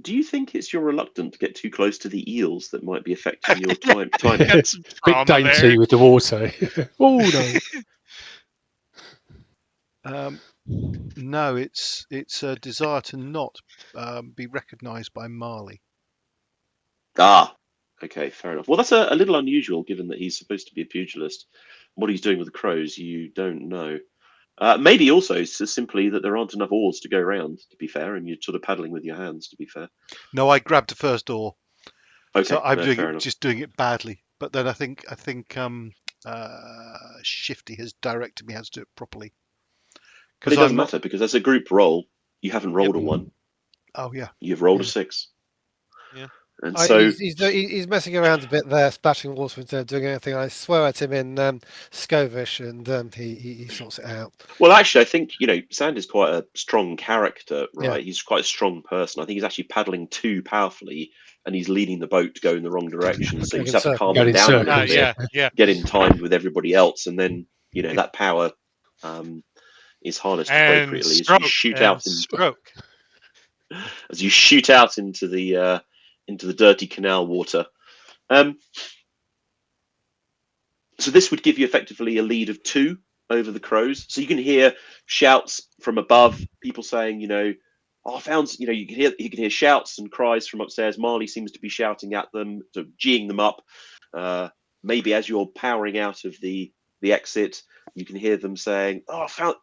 Do you think it's your reluctance to get too close to the eels that might be affecting your timing? Got some Bit trauma dainty there. with the water. Oh no. No, it's a desire to not be recognised by Marley. Ah, okay, fair enough. Well, that's a little unusual given that he's supposed to be a pugilist. What he's doing with the crows, you don't know. Maybe also it's just simply that there aren't enough oars to go around, to be fair, and you're sort of paddling with your hands, to be fair. No, I grabbed the first oar, Okay, so I'm fair enough. just doing it badly. But then I think Shifty has directed me how to do it properly. But it doesn't matter because as a group roll, you haven't rolled a 1. Oh yeah, You've rolled a 6. Yeah. And so He's messing around a bit there, splashing water instead of doing anything. I swear at him in Scovish, and he sorts it out. Well, actually, I think, Sandy's quite a strong character, right? Yeah. He's quite a strong person. I think he's actually paddling too powerfully and he's leading the boat to go in the wrong direction. So you just have to calm him down a little bit, get him timed with everybody else, and then, that power is harnessed appropriately as you shoot out as you shoot out into the dirty canal water. So this would give you effectively a lead of 2 over the crows. So you can hear shouts from above, people saying, I found, you can hear shouts and cries from upstairs. Marley seems to be shouting at them, sort of geeing them up. Maybe as you're powering out of the exit, you can hear them saying, "Oh, I found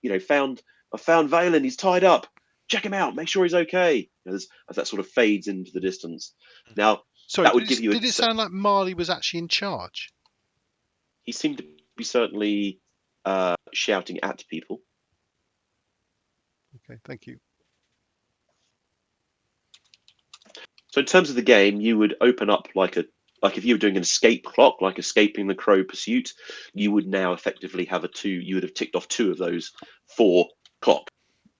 Valen. He's tied up. Check him out. Make sure he's okay." As that sort of fades into the distance. Now, sorry, that would give you. Did it sound like Marley was actually in charge? He seemed to be certainly shouting at people. Okay, thank you. So in terms of the game, you would open up like if you were doing an escape clock, like escaping the crow pursuit, you would now effectively have you would have ticked off 2 of those 4 clock.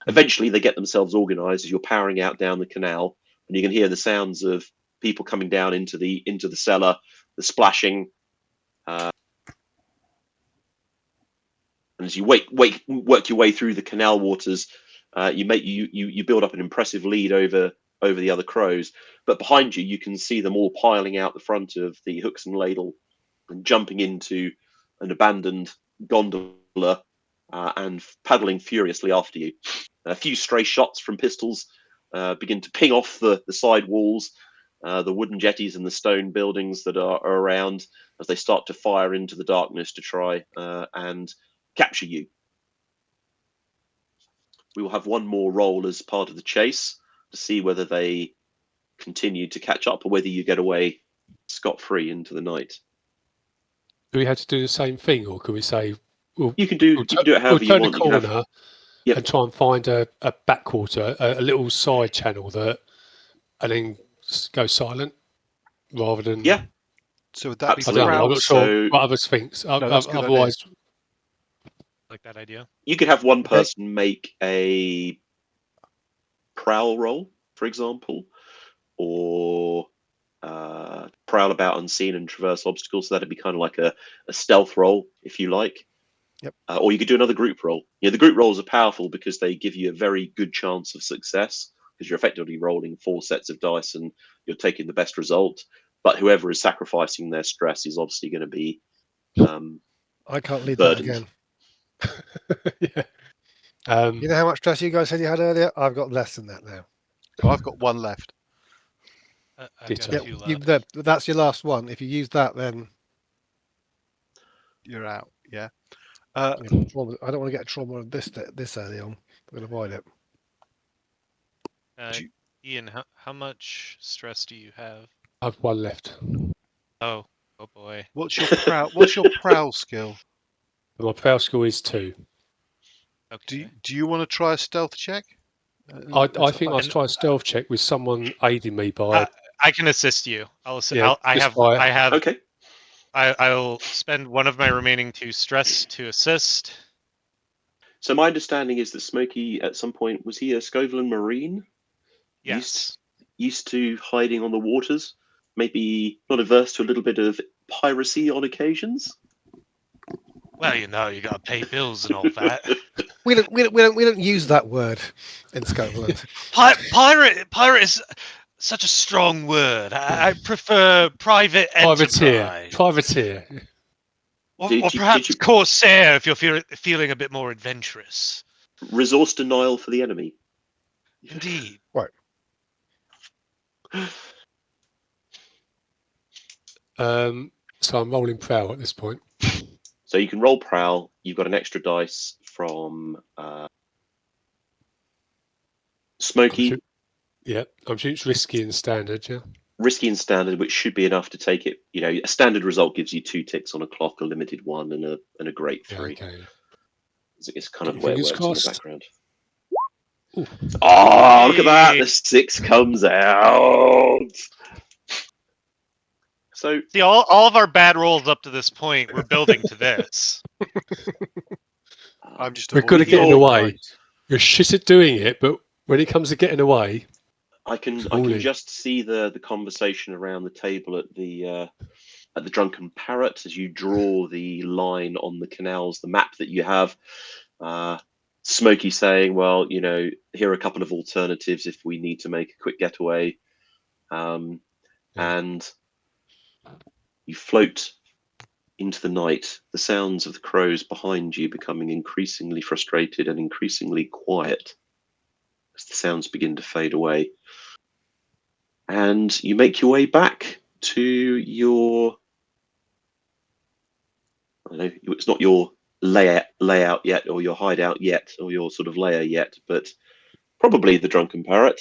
Eventually they get themselves organized as you're powering out down the canal, and you can hear the sounds of people coming down into the cellar, the splashing. And as you work your way through the canal waters, you build up an impressive lead over the other crows. But behind you, you can see them all piling out the front of the hooks and ladle and jumping into an abandoned gondola and paddling furiously after you. A few stray shots from pistols begin to ping off the side walls, the wooden jetties and the stone buildings that are around as they start to fire into the darkness to try and capture you. We will have one more roll as part of the chase to see whether they continue to catch up or whether you get away scot-free into the night. Do we have to do the same thing, or can we say you can do it however you want? Turn the corner and try and find a backwater, a little side channel and then go silent rather than So would that be? I don't know, I'm not sure what others think. Otherwise, like that idea. You could have one person make a prowl roll, for example, or prowl about unseen and traverse obstacles. So that'd be kind of like a stealth roll, if you like. Yep. Or you could do another group roll. The group rolls are powerful because they give you a very good chance of success because you're effectively rolling 4 sets of dice and you're taking the best result. But whoever is sacrificing their stress is obviously going to be I can't lead burdened. that again. You know how much stress you guys said you had earlier? I've got less than that now. Oh, I've got 1 left. I've Ditto. got Yeah, two left. that's your last one. If you use that, then You're out. Yeah. I don't want to get a trauma of this early on. I'm going to avoid it. Do you- Ian, how much stress do you have? I've one left. Oh boy. What's your prowl skill? My prowl score is 2. Okay. Do you want to try a stealth check? I think I'll try a stealth check with someone aiding me by. I can assist you. I'll assist. Yeah, I just have. by- I have. Okay. I'll spend one of my remaining 2 stress to assist. So my understanding is that Smokey, at some point, was he a Scovian Marine? Yes. Used to hiding on the waters? Maybe not averse to a little bit of piracy on occasions? Well, you gotta pay bills and all that. We don't use that word in Scotland. Pirate is such a strong word. I prefer private enterprise. Privateer. Or Did perhaps you corsair if you're feeling a bit more adventurous. resource denial for the enemy? Indeed. Right. So I'm rolling prowl at this point. So you can roll prowl. You've got an extra dice from Smokey. I'm sure it's risky and standard. Yeah. Risky and standard, which should be enough to take it. A standard result gives you 2 ticks on a clock, a limited 1, and a great 3. Yeah, okay. It's kind of Keep where it fingers works in the crossed. background. Ooh. Oh, look at that! The 6 comes out. So See, all of our bad rolls up to this point, we're building to this. I'm just We're good at avoiding getting all away. dice. We're shit at doing it, but when it comes to getting away, I can Fully. just see the conversation around the table at the Drunken Parrot as you draw the line on the canals, the map that you have. Smokey saying, "Well, here are a couple of alternatives if we need to make a quick getaway," and you float into the night. The sounds of the crows behind you becoming increasingly frustrated and increasingly quiet as the sounds begin to fade away. And you make your way back to your, I don't know, it's not your layout yet, or your hideout yet, or your sort of lair yet, but probably the Drunken Parrot,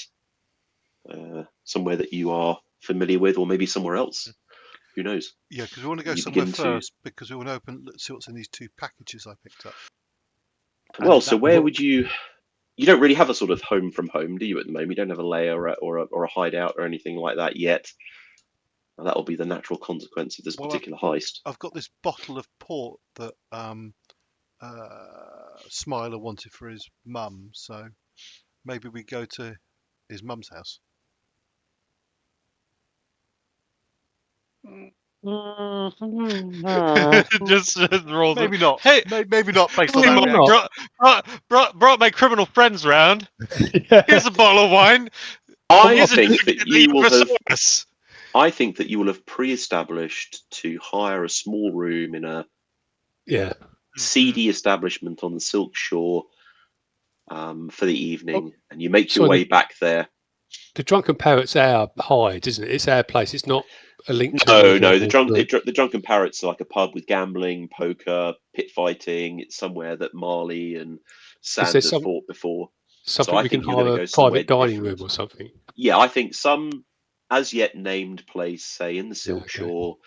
somewhere that you are familiar with, or maybe somewhere else. Who knows? Yeah, because we want to go You somewhere begin to- first because we want to see what's in these 2 packages I picked up. Well, And so that- where would you? You don't really have a sort of home from home, do you? At the moment, you don't have a lair or a hideout or anything like that yet. Well, that will be the natural consequence of this particular heist. I've got this bottle of port that Smiler wanted for his mum, so maybe we go to his mum's house. just rolls. Maybe not. Hey, Maybe not based on hey, that Mum, reaction. brought my criminal friends round. yeah. Here's a bottle of wine. I Here's a think ticket that you will for have. service. I think that you will have pre-established to hire a small room in a Yeah. seedy establishment on the Silk Shore for the evening, and you make so your way back there. The Drunken Parrot's our hide, isn't it? It's our place. It's not a link to. No, another the Drunken Parrot's like a pub with gambling, poker, pit fighting. It's somewhere that Marley and Sanders fought before. Something I we think can you're gonna hire go a somewhere private dining different. room or something. Yeah, I think some as yet named place, say in the Silk okay. Shore,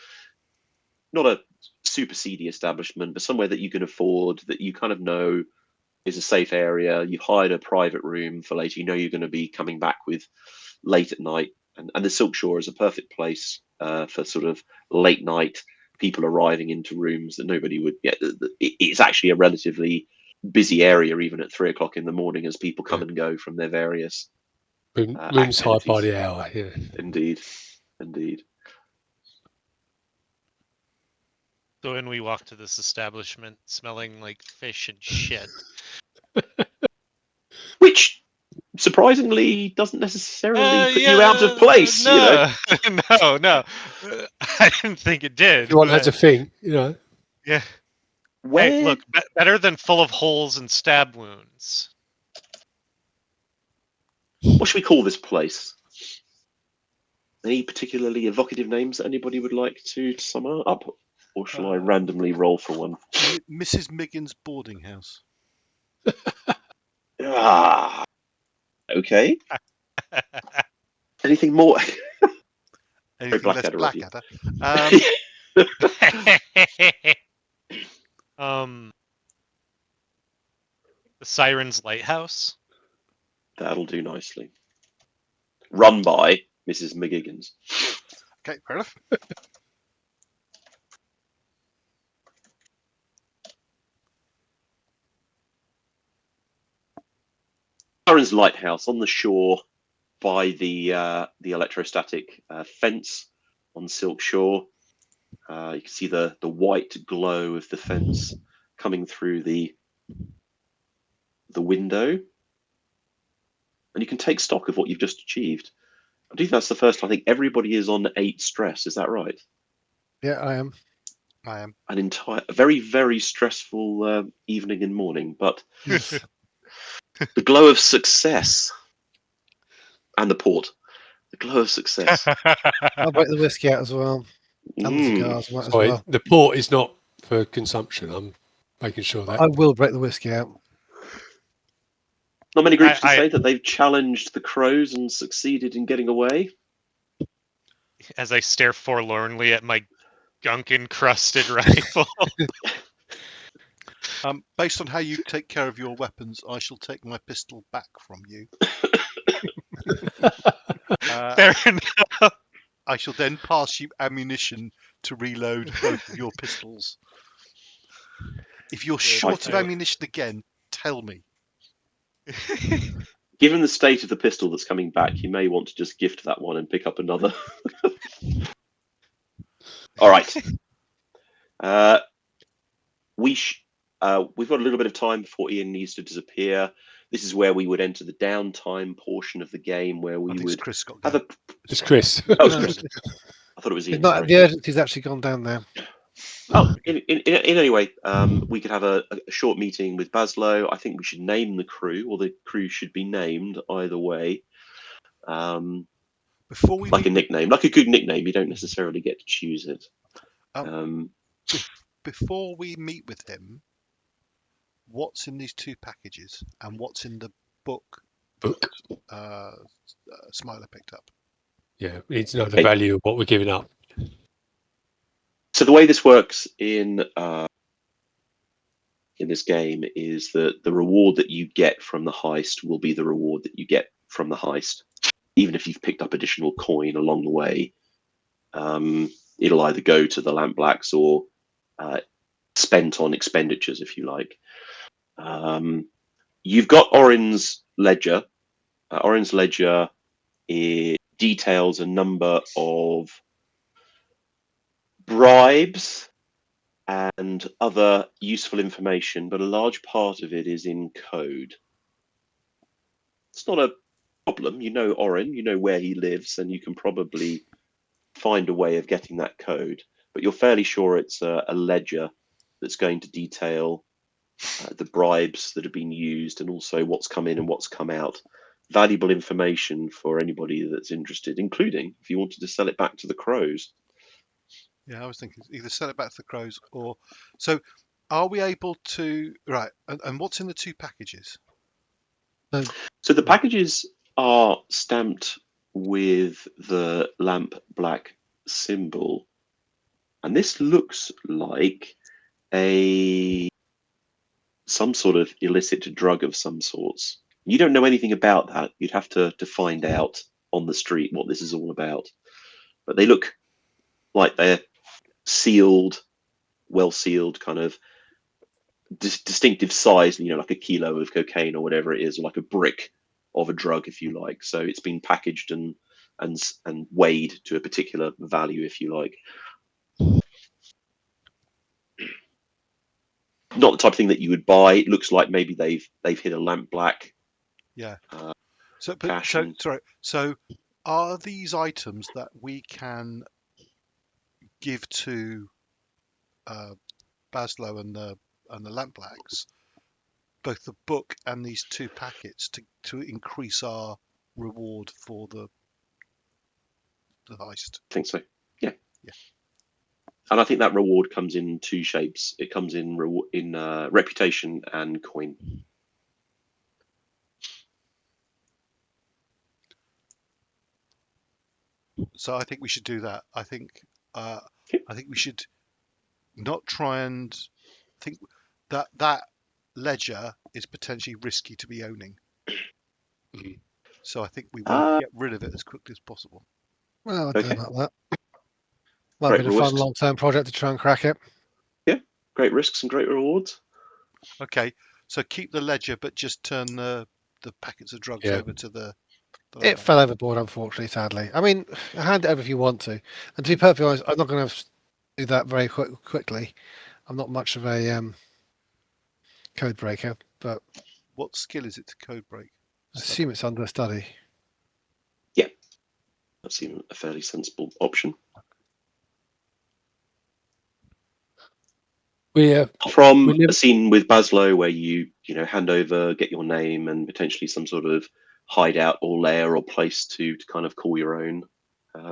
not a super seedy establishment, but somewhere that you can afford, that you kind of know is a safe area. You've hired a private room for later. You know you're going to be coming back with late at night, and the Silk Shore is a perfect place for sort of late night people arriving into rooms that nobody would. Yeah, it's actually a relatively busy area even at 3 o'clock in the morning as people come and go from their various Rooms hired by activities. the hour. Yeah. Indeed. So when we walk to this establishment smelling like fish and shit. Which surprisingly doesn't necessarily put you out of place. No, no. I didn't think it did. Everyone but- has a thing, you know. Yeah. Where, Hey, look, better than full of holes and stab wounds. what should we call this place? Any particularly evocative names that anybody would like to sum up? Or shall I randomly roll for one? Mrs. Miggins' boarding house. Ah, okay. Anything more? Anything less Blackadder of you. The Siren's Lighthouse. That'll do nicely. Run by Mrs. McGiggins. Okay, fair enough. Siren's Lighthouse on the shore by the electrostatic fence on Silk Shore. You can see the white glow of the fence coming through the window, and you can take stock of what you've just achieved. I think that's the first time. I think everybody is on 8 stress. Is that right? Yeah, I am. A very, very stressful evening and morning, but Yes. the glow of success and the port. The glow of success. I'll break the whiskey out as well. And the cigars might as Sorry, well. the port is not for consumption. I'm making sure that. I will break the whiskey out. Not many groups can say that they've challenged the crows and succeeded in getting away. As I stare forlornly at my gunk-encrusted rifle. Based on how you take care of your weapons, I shall take my pistol back from you. Fair enough. I shall then pass you ammunition to reload both of your pistols. If you're short of ammunition again, tell me. Given the state of the pistol that's coming back, you may want to just gift that one and pick up another. All right. We've got a little bit of time before Ian needs to disappear. This is where we would enter the downtime portion of the game, where we would Chris got have a. It's Chris. Oh, it's Chris. I thought it was Ian. The urgency's actually gone down there. Oh, in any way, we could have a short meeting with Baslow. I think we should name the crew, or the crew should be named either way. Before we like a nickname, like a good nickname, you don't necessarily get to choose it. Before we meet with him, what's in these 2 packages and what's in the book? Smiler picked up. Yeah, we need to know the value of what we're giving up. So the way this works in this game is that the reward that you get from the heist will be the reward that you get from the heist, even if you've picked up additional coin along the way. It'll either go to the Lampblacks or spent on expenditures, if you like. You've got Orin's ledger. Orin's ledger details a number of bribes and other useful information, but a large part of it is in code. It's not a problem. You know Orin, you know where he lives, and you can probably find a way of getting that code, but you're fairly sure it's a ledger that's going to detail the bribes that have been used and also what's come in and what's come out. Valuable information for anybody that's interested, including if you wanted to sell it back to the crows. Yeah, I was thinking either sell it back to the crows or... So are we able to... Right, and what's in the 2 packages? So the packages are stamped with the lamp black symbol. And this looks like some sort of illicit drug of some sorts. You don't know anything about that. You'd have to find out on the street what this is all about. But they look like they're sealed, well sealed, kind of distinctive size, like a kilo of cocaine or whatever it is, or like a brick of a drug, if you like. So it's been packaged and weighed to a particular value, if you like. Not the type of thing that you would buy. It looks like maybe they've hit a lamp black. Yeah. So are these items that we can give to Baslow and the Lampblacks, both the book and these 2 packets, to increase our reward for the the heist. I think so. Yeah. Yeah. And I think that reward comes in two shapes. It comes in reputation and coin. So I think we should do that. I think Okay. we should not try and think that ledger is potentially risky to be owning. Mhm. So I think we want to Uh, get rid of it as quickly as possible. Well, I don't Okay. know about that. Might Great be a fun risks. long-term project to try and crack it. Great risks and great rewards. Okay, so keep the ledger, but just turn the packets of drugs Yeah. over to the It fell overboard, unfortunately, sadly. I mean, hand it over if you want to. And to be perfectly honest, I'm not going to do that very quickly. I'm not much of a code breaker, but What skill is it to code break? I assume it's under study. That seems a fairly sensible option. From a scene with Baslow where you hand over, get your name, and potentially some sort of hideout or lair or place to kind of call your own,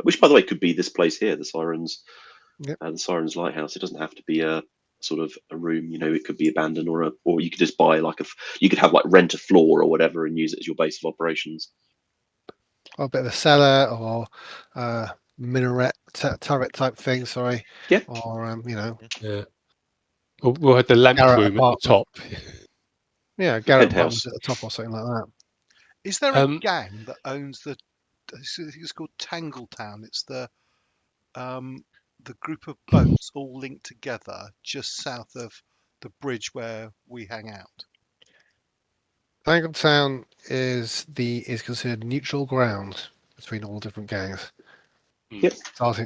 which by the way could be this place here, the Sirens, the Sirens Lighthouse. It doesn't have to be a sort of a room. It could be abandoned, or you could just buy you could have rent a floor or whatever and use it as your base of operations. Or a bit of a cellar or minaret turret type thing. Sorry. Yeah. Or Yeah. We'll have the lamp Garret room at the top. Yeah, Garrett Penthouse. apartments at the top or something like that. Is there a gang that owns the? I think it's called Tangletown. It's the group of boats all linked together just south of the bridge where we hang out. Tangletown is considered neutral ground between all different gangs. Yep.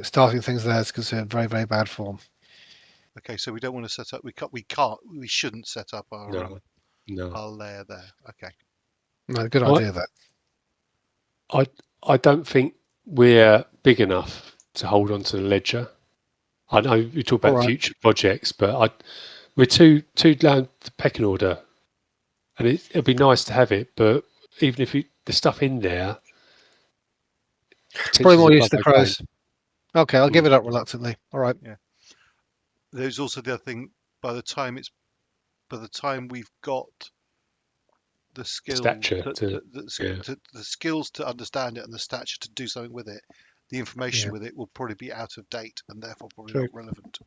Starting things there is considered very, very bad form. Okay, so we don't want to set up. We shouldn't set up our our lair there. Okay. No, good idea that. I don't think we're big enough to hold on to the ledger. I know we talk about future projects, but we're too down the pecking order, and it'd be nice to have it. But even if the stuff in there, probably more use the crows. Okay, I'll give it up reluctantly. All right. Yeah. There's also the other thing. By the time we've got the skill, the skills to understand it and the stature to do something with it, the information with it will probably be out of date and therefore probably not relevant.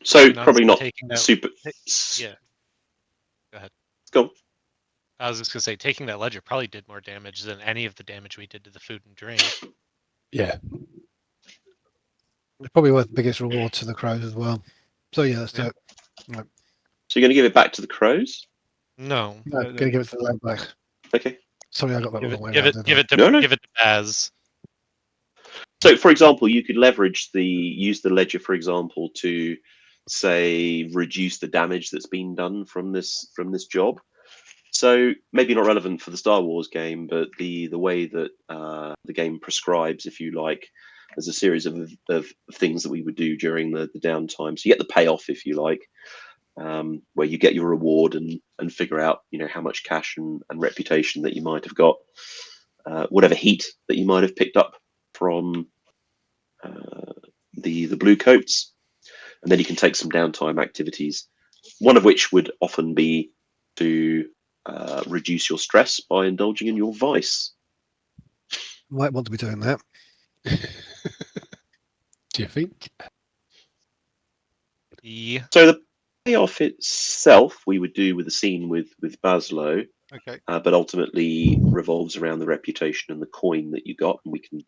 So probably not super. Yeah. Go ahead. Go. I was just gonna say, taking that ledger probably did more damage than any of the damage we did to the food and drink. Yeah. It's probably worth the biggest reward to the crows as well. So yeah, let's do it. Right. So you're going to give it back to the crows? No. Going to give it to the lamp. Okay. Sorry, I got that wrong way give around. Give it to Baz. So, for example, you could use the ledger, for example, to say reduce the damage that's been done from this job. So maybe not relevant for the Star Wars game, but the way that the game prescribes, if you like, there's a series of things that we would do during the downtime. So you get the payoff, if you like, where you get your reward and figure out how much cash and reputation that you might have got, whatever heat that you might have picked up from the blue coats, and then you can take some downtime activities. One of which would often be to reduce your stress by indulging in your vice. Might want to be doing that. Do you think? Yeah. So the payoff itself we would do with the scene with Baslow, okay, but ultimately revolves around the reputation and the coin that you got, and we can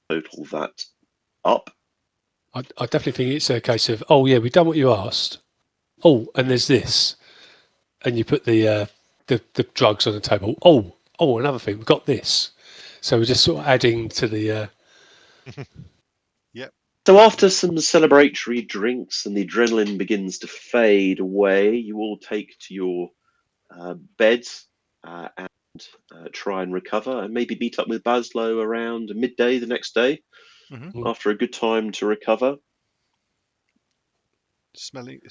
total that up. I definitely think it's a case of, oh yeah, we've done what you asked. Oh, and there's this, and you put the drugs on the table. Oh, another thing, we've got this. So we're just sort of adding to the. Yep. So after some celebratory drinks and the adrenaline begins to fade away, you all take to your beds and try and recover, and maybe meet up with Baslow around midday the next day after a good time to recover. Smelling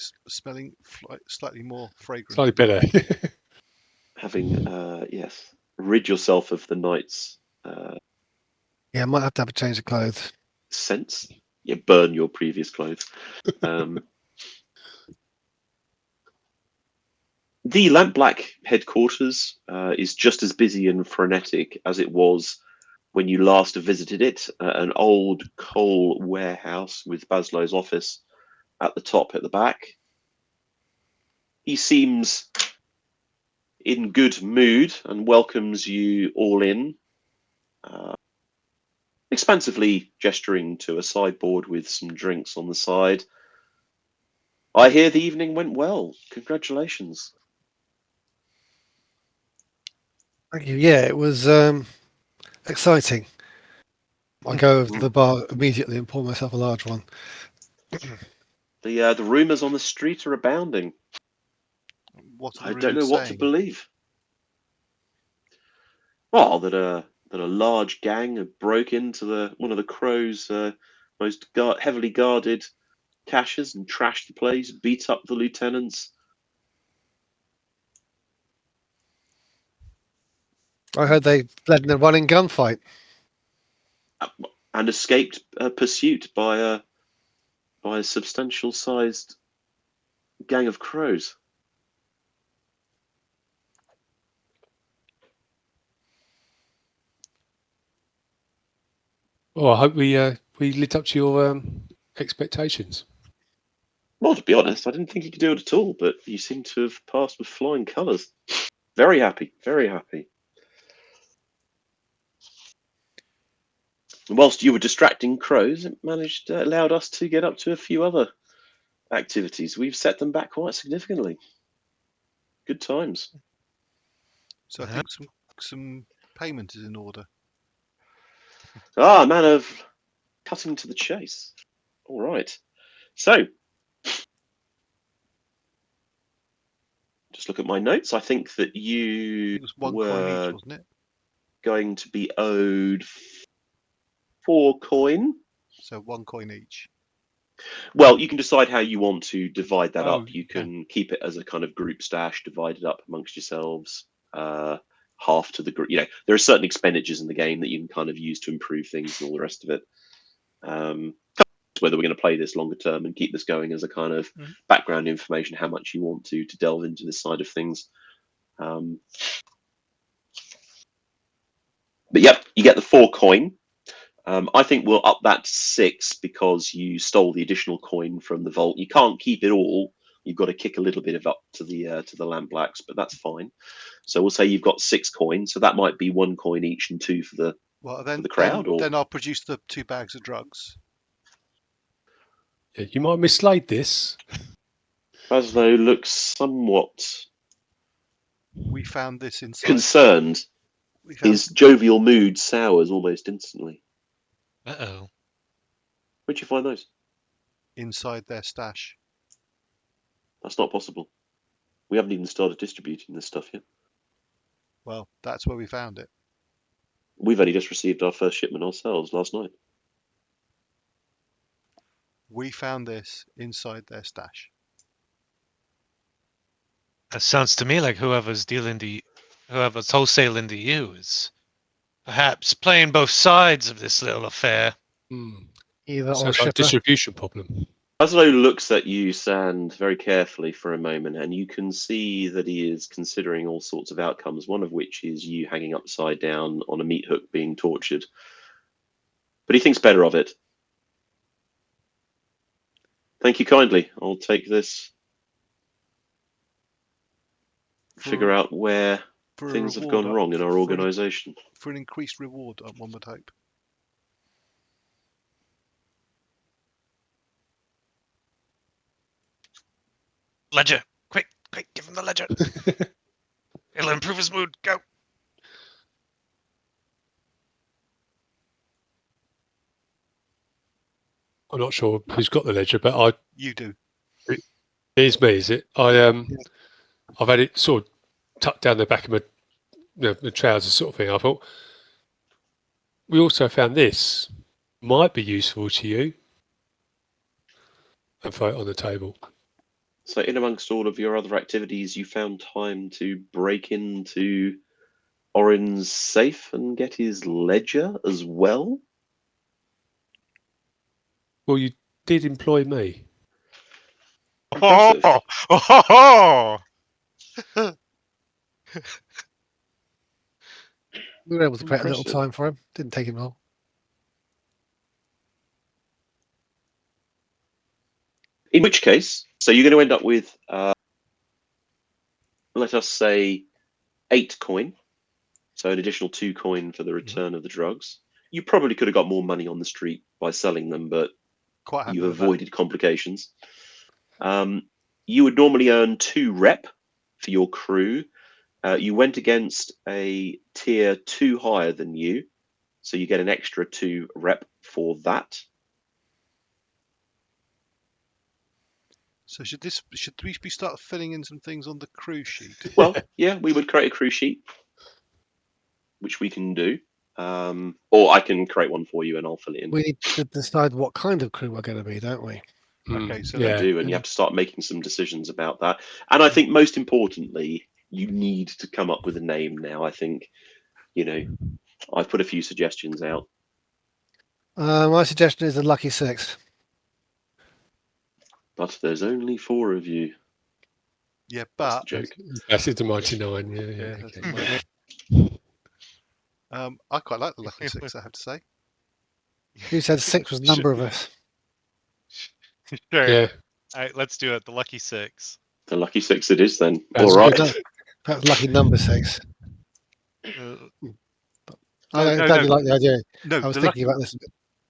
slightly more fragrant. Slightly better. Having rid yourself of the night's Yeah, I might have to have a change of clothes. sense. You burn your previous clothes. The Lampblack headquarters is just as busy and frenetic as it was when you last visited it. An old coal warehouse with Baslow's office at the top at the back. He seems in good mood and welcomes you all in, expansively gesturing to a sideboard with some drinks on the side. I hear the evening went well. Congratulations. Thank you. Yeah, it was exciting. I go over to the bar immediately and pour myself a large one. The rumours on the street are abounding. What are I the don't know rumours what to saying? believe. Well, that a large gang had broke into one of the Crow's most heavily guarded caches and trashed the place, beat up the lieutenants. I heard they led in a running gunfight. And escaped pursuit by a substantial-sized gang of Crows. Well, I hope we lived up to your expectations. Well, to be honest, I didn't think you could do it at all, but you seem to have passed with flying colours. Very happy, very happy. Whilst you were distracting Crows, it allowed us to get up to a few other activities. We've set them back quite significantly. Good times. So I think some payment is in order. Ah, man of cutting to the chase. All right. So, just look at my notes. I think that you It was one were coin each, wasn't it? going to be owed 4 coin. So 1 coin each. Well, you can decide how you want to divide that Oh, up. You can keep it as a kind of group stash, divided up amongst yourselves. Half to the group. You know, there are certain expenditures in the game that you can kind of use to improve things and all the rest of it. Whether we're going to play this longer term and keep this going as a kind of background information, how much you want to delve into this side of things. But yep, you get the 4 coin. I think we'll up that to 6 because you stole the additional coin from the vault. You can't keep it all. You've got to kick a little bit of up to the Lampblacks, but that's fine. So we'll say you've got 6 coins. So that might be 1 coin each and 2 for the crowd. Then I'll produce the 2 bags of drugs. Yeah, you might mislaid this. Baslow looks somewhat We found this inside. concerned. His jovial mood sours almost instantly. Uh-oh. Where'd you find those? Inside their stash. That's not possible. We haven't even started distributing this stuff yet. Well, that's where we found it. We've only just received our first shipment ourselves last night. We found this inside their stash. That sounds to me like whoever's wholesaling to you is perhaps playing both sides of this little affair. Either or Sounds like shipper. a distribution problem. Baslow looks at you, Sand, very carefully for a moment, and you can see that he is considering all sorts of outcomes, one of which is you hanging upside down on a meat hook being tortured. But he thinks better of it. Thank you kindly. I'll take this. Figure out where things have gone wrong in our organisation. For an increased reward, one would hope. Ledger, quick, give him the ledger. It'll improve his mood. Go. I'm not sure who's got the ledger, but You do. It is me, is it? I've had it sort of tucked down the back of my trousers, sort of thing. I thought we also found this might be useful to you, and throw it on the table. So, in amongst all of your other activities, you found time to break into Orin's safe and get his ledger as well? Well, you did employ me. Impressive. Oh. We were able to create a little Impressive. time for him. Didn't take him long. In which case, so you're going to end up with, let us say, 8 coin. So an additional 2 coin for the return of the drugs. You probably could have got more money on the street by selling them, but Quite happy you with that. avoided complications. You would normally earn 2 rep for your crew. You went against a tier 2 higher than you, so you get an extra 2 rep for that. So should we be start filling in some things on the crew sheet? Well, yeah, we would create a crew sheet, which we can do. Or I can create one for you and I'll fill it in. We need to decide what kind of crew we're going to be, don't we? Okay, so You do, and you have to start making some decisions about that. And I think most importantly, you need to come up with a name now. I think, I've put a few suggestions out. My suggestion is the Lucky Six. But there's only 4 of you. yeah, That's but the joke. That's it, the Mighty Nine. Yeah. yeah, that's Okay. I quite like the Lucky Six, I have to say. Who said 6 was the number of us? Sure. Yeah. All right, let's do it. The lucky 6. The lucky 6 it is then. That's All right. Good. Perhaps lucky number 6. I No, don't like the idea. No, I was the thinking lucky, about this.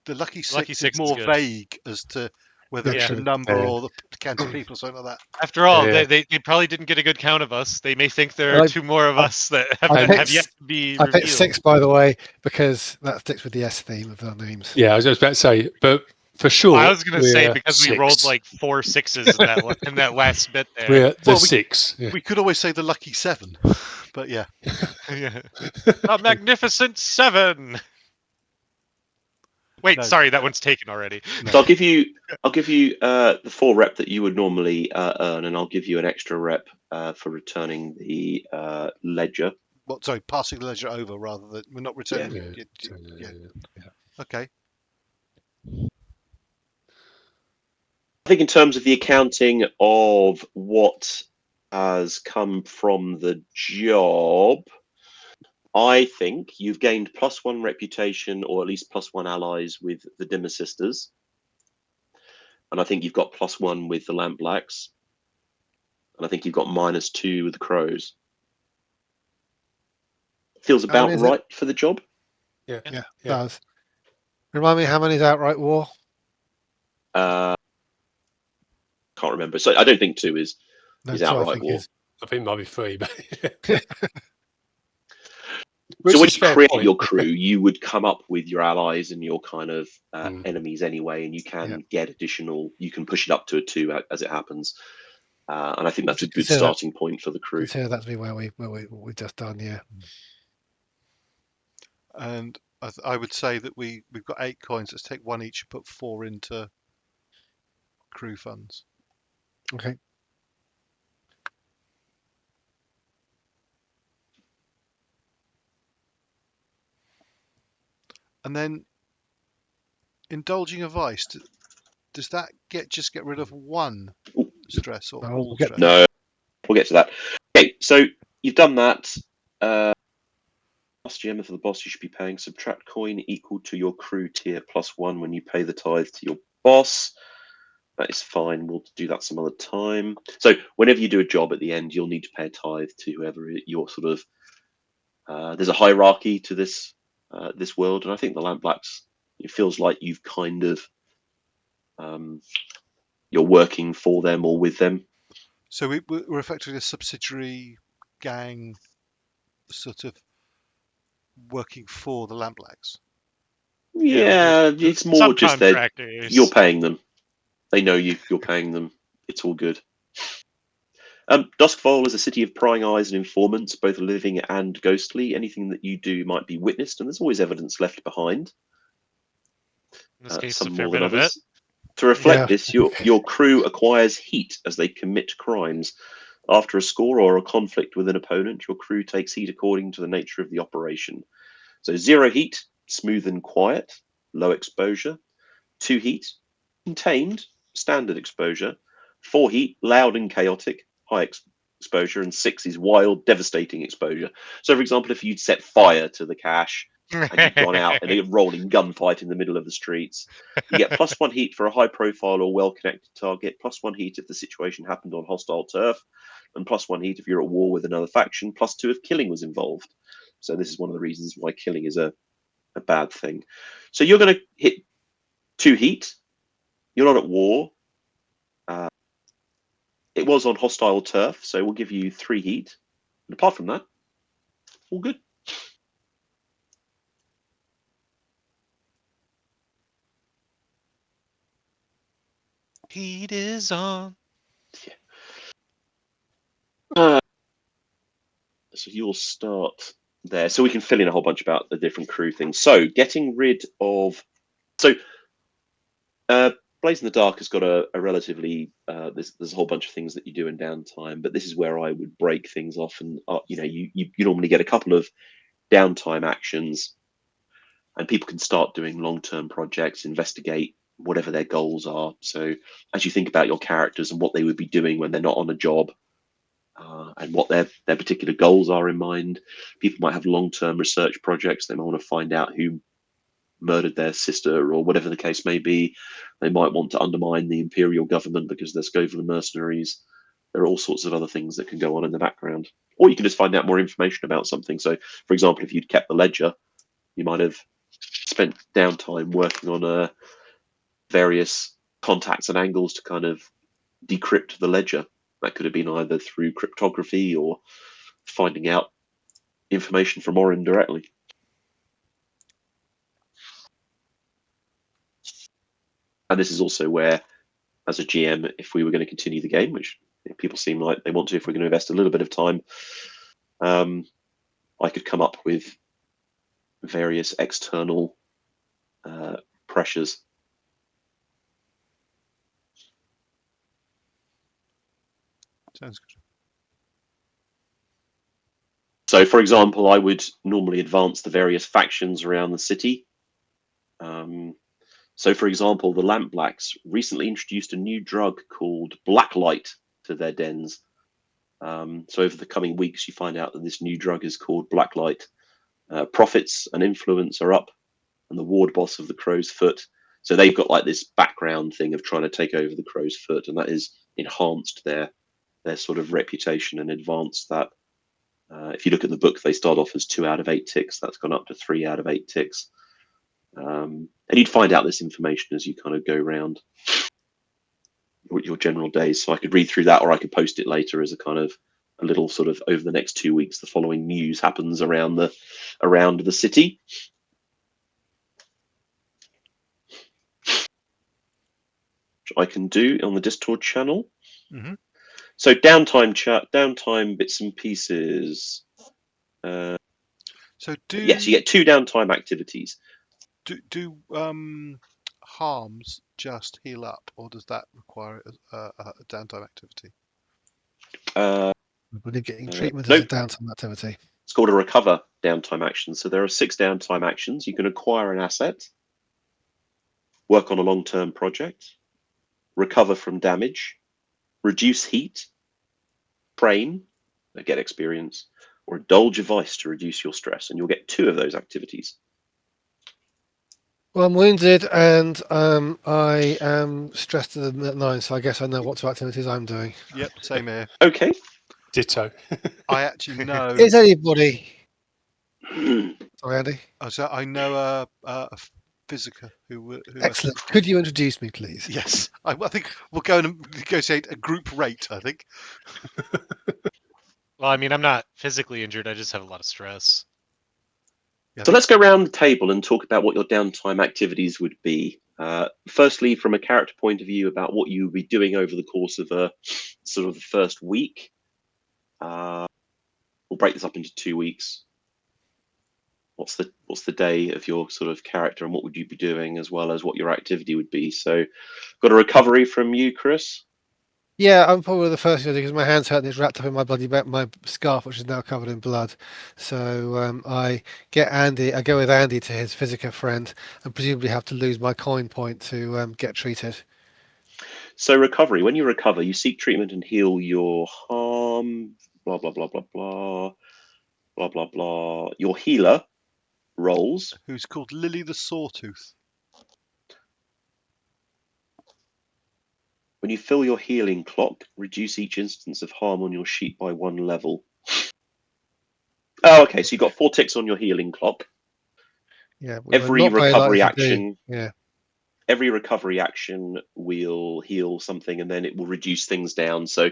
the Lucky Six, Lucky Six is is more good. vague as to whether Yeah, it's true. a number Yeah. or the count of people or something like that. After all, Yeah. they probably didn't get a good count of us. They may think there Well, are 2 more of us that I have yet to be I picked revealed. 6, by the way, because that sticks with the S theme of our names. Yeah, I was just about to say, but for sure. I was going to say we're because 6. we rolled like 4 6s in that last bit there. We're the Well, 6. Yeah. We could always say the Lucky 7, but yeah. Yeah. The Magnificent 7. Wait, No. sorry, that one's taken already. So I'll give you the 4 rep that you would normally earn, and I'll give you an extra rep for returning the ledger. Well, sorry, passing the ledger over rather than we're not returning. Yeah. Yeah. Okay. I think in terms of the accounting of what has come from the job, I think you've gained +1 reputation, or at least +1 allies with the Dimmer Sisters. And I think you've got +1 with the Lamp Blacks. And I think you've got -2 with the Crows. Feels about is right for the job. Yeah, it does. Remind me how many's outright war? Can't remember. So I don't think 2 is No, outright war. I think it might be 3, but So when you create your crew, you would come up with your allies and your kind of enemies anyway, and you can get additional. You can push it up to a 2 as it happens, and I think that's a good starting point for the crew. Consider that to be where we've just done, yeah. And I would say that we've got 8 coins. Let's take 1 each and put 4 into crew funds. Okay. And then indulging a vice, does that just get rid of 1 stress or all stress? No, we'll get to that. Okay, so you've done that. Last gem for the boss, you should be paying subtract coin equal to your crew tier +1 when you pay the tithe to your boss. That is fine. We'll do that some other time. So whenever you do a job at the end, you'll need to pay a tithe to whoever you're sort of. There's a hierarchy to this world, and I think the Lamp Blacks. It feels like you've kind of you're working for them or with them. So we're effectively a subsidiary gang, sort of working for the Lamp Blacks. Yeah, it's more just that you're paying them. They know you. You're paying them. It's all good. Duskfall is a city of prying eyes and informants, both living and ghostly. Anything that you do might be witnessed, and there's always evidence left behind. In this case, some a fair more bit than of it. others. To reflect this, your crew acquires heat as they commit crimes. After a score or a conflict with an opponent, your crew takes heat according to the nature of the operation. So 0 heat, smooth and quiet, low exposure. 2 heat, contained, standard exposure. 4 heat, loud and chaotic, high exposure. And 6 is wild, devastating exposure. So, for example, if you'd set fire to the cache and you'd gone out in a rolling gunfight in the middle of the streets, you get +1 heat for a high profile or well-connected target, +1 heat if the situation happened on hostile turf, and +1 heat if you're at war with another faction, +2 if killing was involved. So this is one of the reasons why killing is a bad thing. So you're going to hit 2 heat. You're not at war. It was on hostile turf, so we'll give you 3 heat. And apart from that, all good. Heat is on. So you'll start there. So we can fill in a whole bunch about the different crew things. So getting rid of... So Blaze in the Dark has got a relatively... there's a whole bunch of things that you do in downtime, but this is where I would break things off. And you normally get a couple of downtime actions, and people can start doing long-term projects, investigate whatever their goals are. So as you think about your characters and what they would be doing when they're not on a job, and what their particular goals are in mind. People might have long-term research projects. They might want to find out who murdered their sister or whatever the case may be. They might want to undermine the imperial government because they're Scovian mercenaries. There are all sorts of other things that can go on in the background. Or you can just find out more information about something. So, for example, if you'd kept the ledger, you might have spent downtime working on various contacts and angles to kind of decrypt the ledger. That could have been either through cryptography or finding out information from Orin directly. And this is also where, as a GM, if we were going to continue the game, which people seem like they want to, if we're going to invest a little bit of time, I could come up with various external pressures. Sounds good. So, for example, I would normally advance the various factions around the city. So, for example, the Lampblacks recently introduced a new drug called Blacklight to their dens. So over the coming weeks, you find out that this new drug is called Blacklight. Profits and influence are up, and the ward boss of the Crow's Foot. So they've got like this background thing of trying to take over the Crow's Foot, and that has enhanced their sort of reputation and advanced that. If you look at the book, they start off as 2 out of 8 ticks. That's gone up to 3 out of 8 ticks. And you'd find out this information as you kind of go around your general days. So I could read through that, or I could post it later as a kind of a little sort of over the next 2 weeks. The following news happens around the city. Which I can do on the Discord channel. Mm-hmm. So downtime chat, downtime bits and pieces. So yes, you get 2 downtime activities. Do harms just heal up, or does that require a downtime activity? Getting treatment nope. as a downtime activity. It's called a recover downtime action. So there are 6 downtime actions. You can acquire an asset, work on a long-term project, recover from damage, reduce heat, train, get experience, or indulge a vice to reduce your stress. And you'll get 2 of those activities. Well, I'm wounded and I am stressed to the 9, so I guess I know what 2 activities I'm doing. Yep, same here. Okay. Ditto. I actually know. Is anybody? Sorry, Andy. So I know a physica who Excellent. Could you introduce me, please? Yes, I think we'll go and negotiate a group rate. I think. Well, I mean, I'm not physically injured. I just have a lot of stress. So let's go around the table and talk about what your downtime activities would be. Firstly, from a character point of view, about what you would be doing over the course of sort of the first week. We'll break this up into 2 weeks. What's the day of your sort of character, and what would you be doing, as well as what your activity would be? So, got a recovery from you, Chris? Yeah, I'm probably the first because my hand's hurt and it's wrapped up in my bloody my scarf, which is now covered in blood. So I go with Andy to his Physica friend, and presumably have to lose my coin point to get treated. So recovery. When you recover, you seek treatment and heal your harm. Blah blah blah blah blah blah blah blah. Your healer rolls. Who's called Lily the Sawtooth. When you fill your healing clock, reduce each instance of harm on your sheet by 1 level. Oh, okay. So you've got 4 ticks on your healing clock. Yeah, Every recovery action. Yeah. Every recovery action will heal something, and then it will reduce things down. So,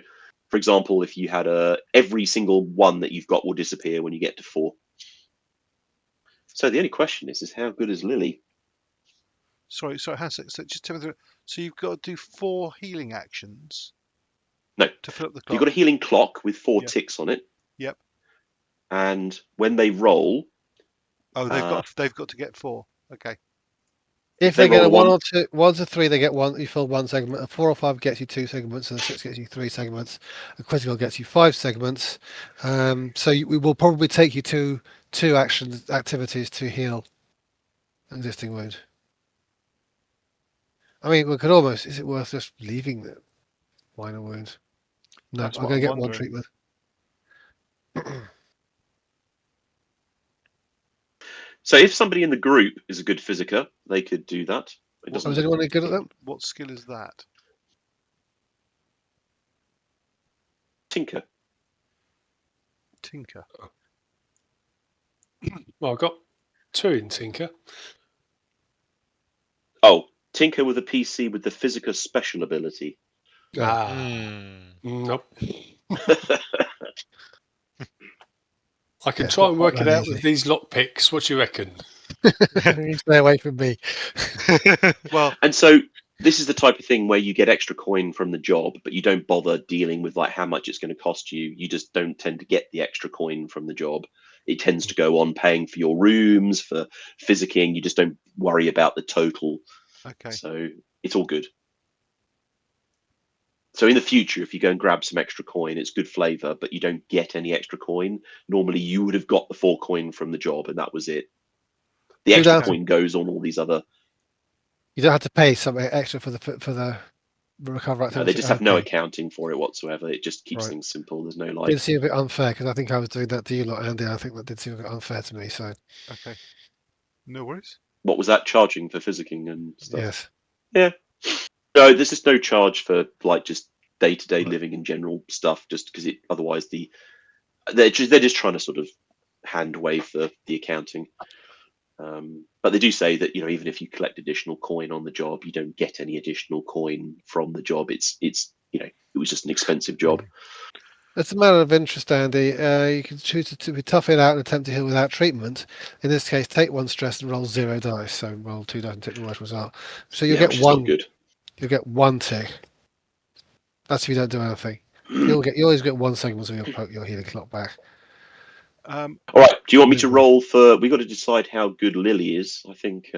for example, if you had every single one that you've got will disappear when you get to 4. So the only question is how good is Lily? Sorry, Hans, so just tell me so you've got to do 4 healing actions. No. To fill up the clock. You've got a healing clock with 4 Yep. ticks on it. Yep. And when they roll, Oh, they've got to get 4. Okay. If they get a 1 or 2, 1 to 3, they get 1. You fill 1 segment. A 4 or 5 gets you 2 segments, and a 6 gets you 3 segments. A critical gets you 5 segments. So we will probably take you to 2 activities to heal an existing wound. I mean, we could almost. Is it worth just leaving the minor wound? No, That's I'm what going to I'm get 1 wondering. treatment. So if somebody in the group is a good physiker, they could do that. It doesn't. Was anyone any good at that? What skill is that? Tinker. Tinker. Well, I've got 2 in Tinker. Oh, Tinker with a PC with the Physica special ability. Nope. I can Yeah, try and work not it that out with these lockpicks. What do you reckon? You stay away from me. Well, And so this is the type of thing where you get extra coin from the job, but you don't bother dealing with like how much it's going to cost you. You just don't tend to get the extra coin from the job. It tends to go on paying for your rooms, for physicking. You just don't worry about the total. okay. So it's all good. So in the future, if you go and grab some extra coin, it's good flavor, but you don't get any extra coin. Normally, you would have got the 4 coin from the job, and that was it. The extra coin goes on all these other. You don't have to pay something extra for the recover activity. No, they just have no accounting for it whatsoever. It just keeps Right. things simple. There's no It like. did seem a bit unfair because I think I was doing that to you lot, Andy. I think that did seem a bit unfair to me. So Okay. No worries. What was that charging for physicking and stuff? yes, Yeah. No, there's just no charge for like just day-to-day Right. living and general stuff. Just because it otherwise they're just trying to sort of hand wave the accounting. But they do say that even if you collect additional coin on the job, you don't get any additional coin from the job. It's it was just an expensive job. it's a matter of interest, Andy. You can choose to tough it out and attempt to heal without treatment. In this case, take 1 stress and roll 0 dice. So roll 2 dice and take the worst result. So you'll which get is 1. not good. You'll get 1 tick. That's if you don't do anything. You always get 1 segment of your healing clock back. All right. Do you want me to roll for? We got to decide how good Lily is. I think.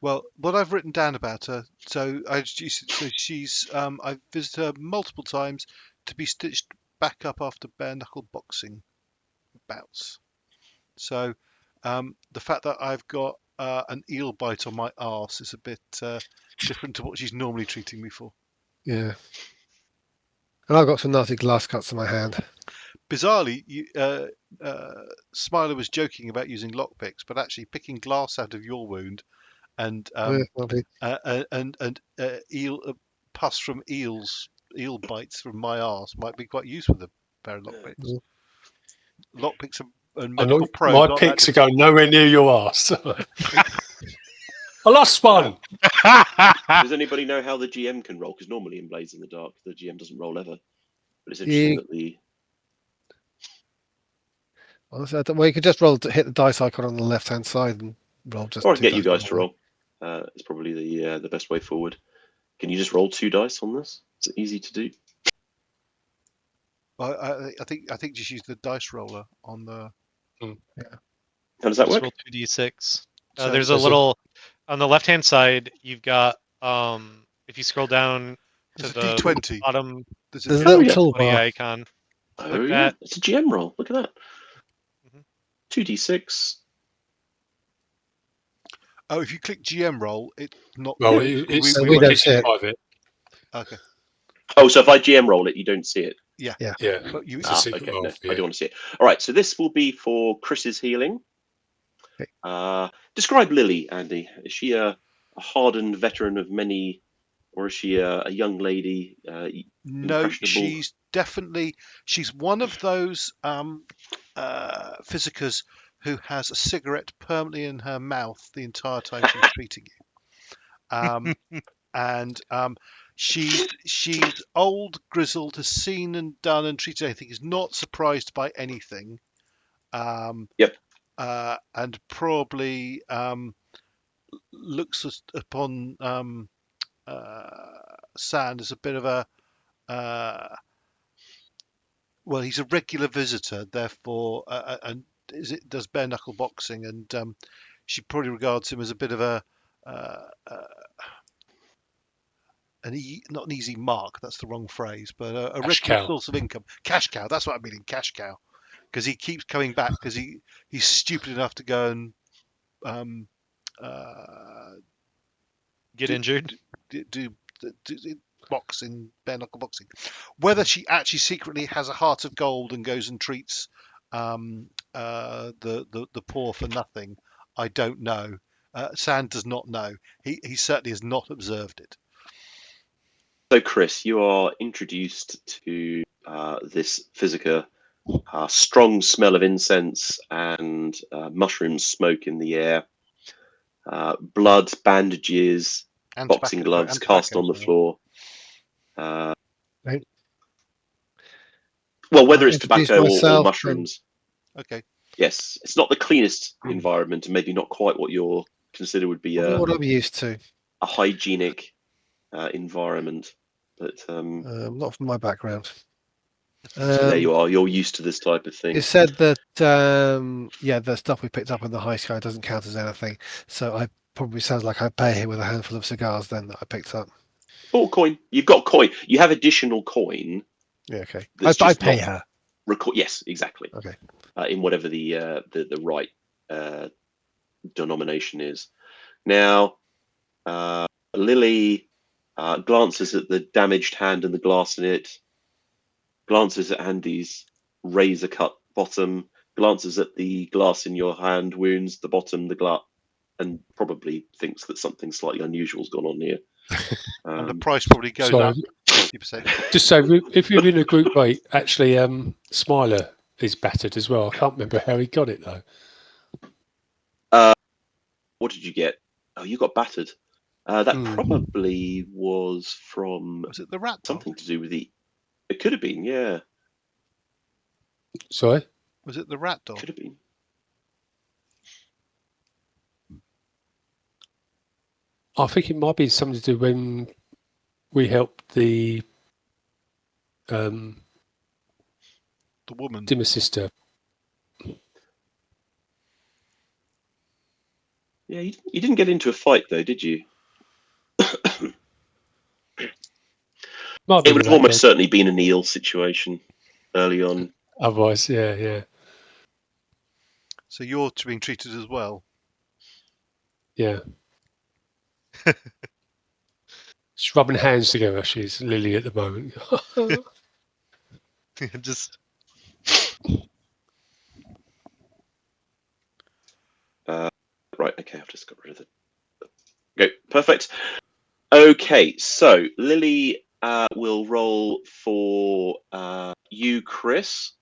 Well, what I've written down about her, she's I've visited her multiple times to be stitched back up after bare knuckle boxing bouts. So the fact that I've got an eel bite on my arse is a bit different to what she's normally treating me for. Yeah. And I've got some nasty glass cuts on my hand. Bizarrely, Smiler was joking about using lockpicks, but actually picking glass out of your wound and eel pus from eel bites from my arse might be quite useful with a pair of lockpicks. Yeah. Lockpicks and medical pros. My picks are going nowhere near your arse. I lost one. Does anybody know how the GM can roll? Because normally in Blades in the Dark, the GM doesn't roll ever. But it's interesting that the. Well, you could just hit the dice icon on the left-hand side and roll just. Or I can get you guys to roll. It's probably the best way forward. Can you just roll 2 dice on this? It's easy to do. Well, I think just use the dice roller on the. Yeah. How does that work? Roll 2d6. So there's a little on the left-hand side. You've got if you scroll down to the D20. bottom. There's a a little yeah. 20 toolbar. icon. Oh, Click yeah. that. It's a GM roll. Look at that. Mhm. 2d6. Oh, if you click GM roll, it's not. Well, we we won't don't see see it. private. Okay. Oh, so if I GM roll it, you don't see it. Yeah, But you, it's a secret Okay, roll. no, Yeah. I do want to see it. All right, so this will be for Chris's healing. Okay. Describe Lily, Andy. Is she a hardened veteran of many, or is she a young lady? no, Impressionable? she's one of those physicers who has a cigarette permanently in her mouth the entire time she's treating you. And she's old, grizzled, has seen and done and treated anything, is not surprised by anything. Yep. And probably looks upon Sand as a bit of a well, he's a regular visitor, therefore, and does bare knuckle boxing, and she probably regards him as a bit of a not an easy mark. That's the wrong phrase, but a Cash regular cow. source of income. Cash cow. That's what I mean. Cash cow, because he keeps coming back because he's stupid enough to go and Get injured. do boxing, bare knuckle boxing. Whether she actually secretly has a heart of gold and goes and treats the poor for nothing, I don't know. Sand does not know. He certainly has not observed it. So, Chris, you are introduced to this physica. Strong smell of incense and mushroom smoke in the air. Blood, bandages, And boxing tobacco, gloves and cast tobacco on the as well. floor. Right. Well, whether I'll it's introduce tobacco or myself mushrooms. Okay. Yes, it's not the cleanest environment, and maybe not quite what you're consider would be Probably what I'm used to. a hygienic environment. But Not from my background. so there you are. You're used to this type of thing. You said that the stuff we picked up in the heist guy doesn't count as anything. So I probably sounds like I pay here with a handful of cigars then that I picked up. Oh, coin. You've got coin. You have additional coin. Yeah, okay. That's I just pay not her. Yes, exactly. Okay. In whatever the right denomination is. Now, Lily glances at the damaged hand and the glass in it, glances at Andy's razor-cut bottom, glances at the glass in your hand, wounds the bottom, the glass, and probably thinks that something slightly unusual's gone on here. And the price probably goes Sorry. up 50%. Just so if you're in a group rate, actually, Smiler is battered as well. I can't remember how he got it though. What did you get? Oh, you got battered. That Hmm. probably was from Was it the rat dog? something to do with the. It could have been, yeah. Sorry? Was it the rat dog? Could have been. I think it might be something to do when we helped the The woman. dimmer sister. Yeah, you didn't get into a fight though, did you? Might be It would with have that, almost yeah. certainly been an eel situation early on. Otherwise, yeah. So you're being treated as well. Yeah. She's rubbing hands together. She's Lily at the moment. Just Right, okay, I've just got rid of it. Okay, perfect. Okay, so Lily will roll for you, Chris.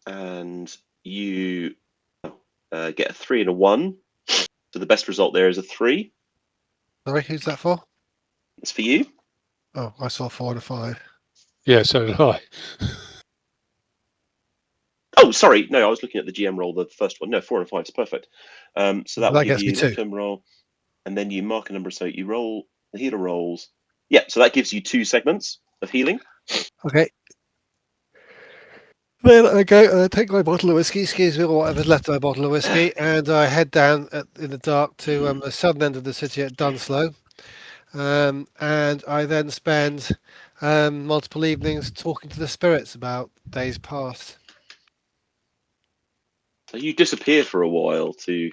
And you get a 3 and a 1. So the best result there is a 3. Sorry, who's that for? It's for you. Oh, I saw 4 and a 5. Yeah, so did I. Oh, sorry. No, I was looking at the GM roll, the first one. No, 4 and a 5 is perfect. So that will That give gets me you 2. left-hand roll, and then you mark a number. So you roll, the healer rolls. Yeah, so that gives you 2 segments of healing. Okay. Then I go, take my bottle of whiskey, excuse me, or whatever's left of my bottle of whiskey, and I head down in the dark to the southern end of the city at Dunslow. and I then spend multiple evenings talking to the spirits about days past. So you disappear for a while to.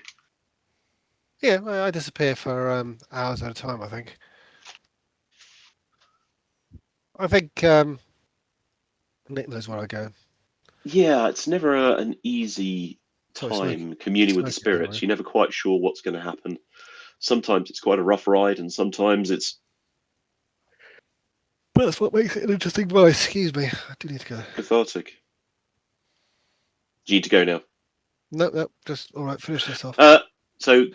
Yeah, I disappear for hours at a time. I think Nick knows where I go. Yeah, it's never an easy Sorry, time communing with the Smokey, spirits. You're never quite sure what's going to happen. Sometimes it's quite a rough ride, and sometimes it's But that's what makes it an interesting voice. Excuse me, I do need to go. cathartic. Do you need to go now? No, just all right. Finish this off. So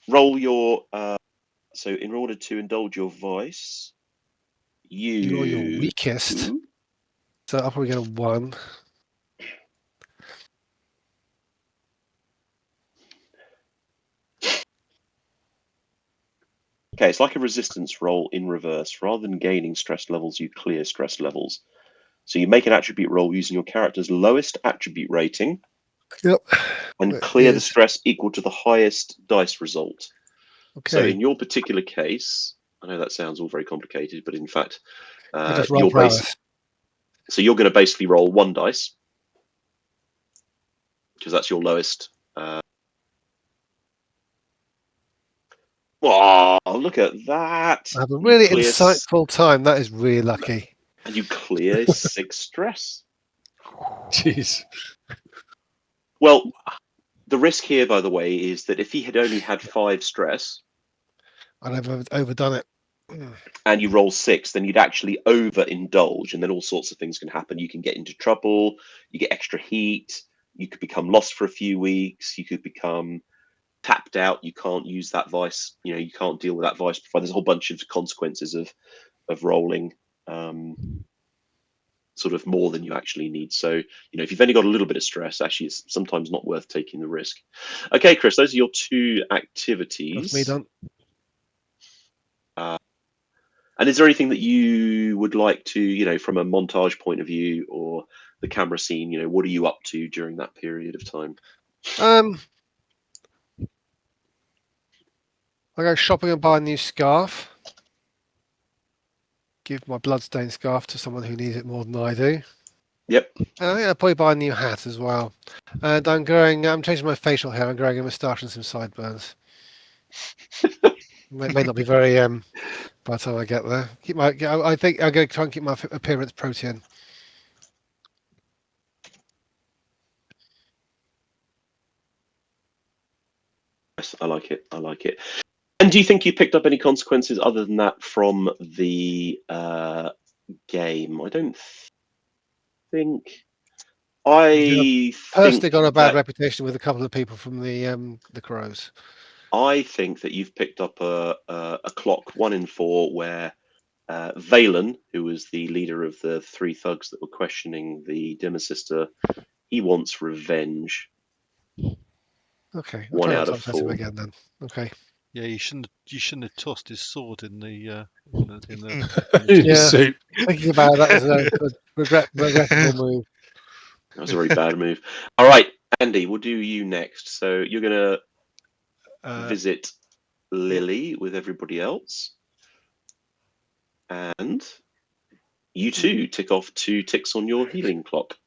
roll your. So in order to indulge your vice, You're your weakest, so I'll probably get a 1. Okay, it's like a resistance roll in reverse. Rather than gaining stress levels, you clear stress levels. So you make an attribute roll using your character's lowest attribute rating. Yep. And clear the stress equal to the highest dice result. Okay. So in your particular case, I know that sounds all very complicated, but in fact, you're so you're going to basically roll 1 dice because that's your lowest. Oh, look at that! I have a really insightful time. That is really lucky. And you clear 6 stress. Jeez. Well, the risk here, by the way, is that if he had only had 5 stress, I'd have overdone it. And you roll 6, then you'd actually overindulge, and then all sorts of things can happen. You can get into trouble. You get extra heat. You could become lost for a few weeks. You could become tapped out. You can't use that vice. You can't deal with that vice. There's a whole bunch of consequences of rolling sort of more than you actually need. So, if you've only got a little bit of stress, actually, it's sometimes not worth taking the risk. Okay, Chris, those are your 2 activities. That's me done. And is there anything that you would like to, from a montage point of view or the camera scene, what are you up to during that period of time? I go shopping and buy a new scarf. Give my bloodstained scarf to someone who needs it more than I do. Yep. And I think I'll probably buy a new hat as well. And I'm changing my facial hair. I'm growing a moustache and some sideburns. May not be very by the time I get there. I think I'm going to try and keep my appearance protein. Yes, I like it. And do you think you picked up any consequences other than that from the game? I don't think. I personally got a bad reputation with a couple of people from the Crows. I think that you've picked up a clock 1 in 4 where Valen, who was the leader of the 3 thugs that were questioning the Dimmer sister, he wants revenge. Okay. 1 out of 4 again then. Okay. Yeah, you shouldn't have tossed his sword in the suit. Thinking about that was a regrettable move. That was a very bad move. All right, Andy, we'll do you next. So you're going to visit Lily with everybody else. And you too tick off 2 ticks on your healing clock.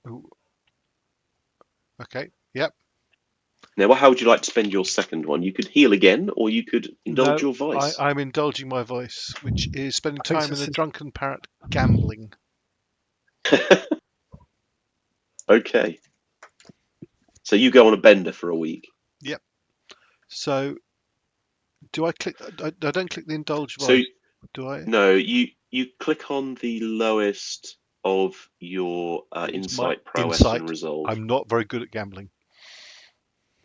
Ooh. Okay. Yep. Now, how would you like to spend your second one? You could heal again, or you could indulge your vice. I'm indulging my vice, which is spending time in the drunken parrot gambling. Okay. So you go on a bender for a week. Yep. So, do I click? I don't click the indulge vice. So, do I? No, you click on the lowest of your insight, prowess, and resolve. I'm not very good at gambling.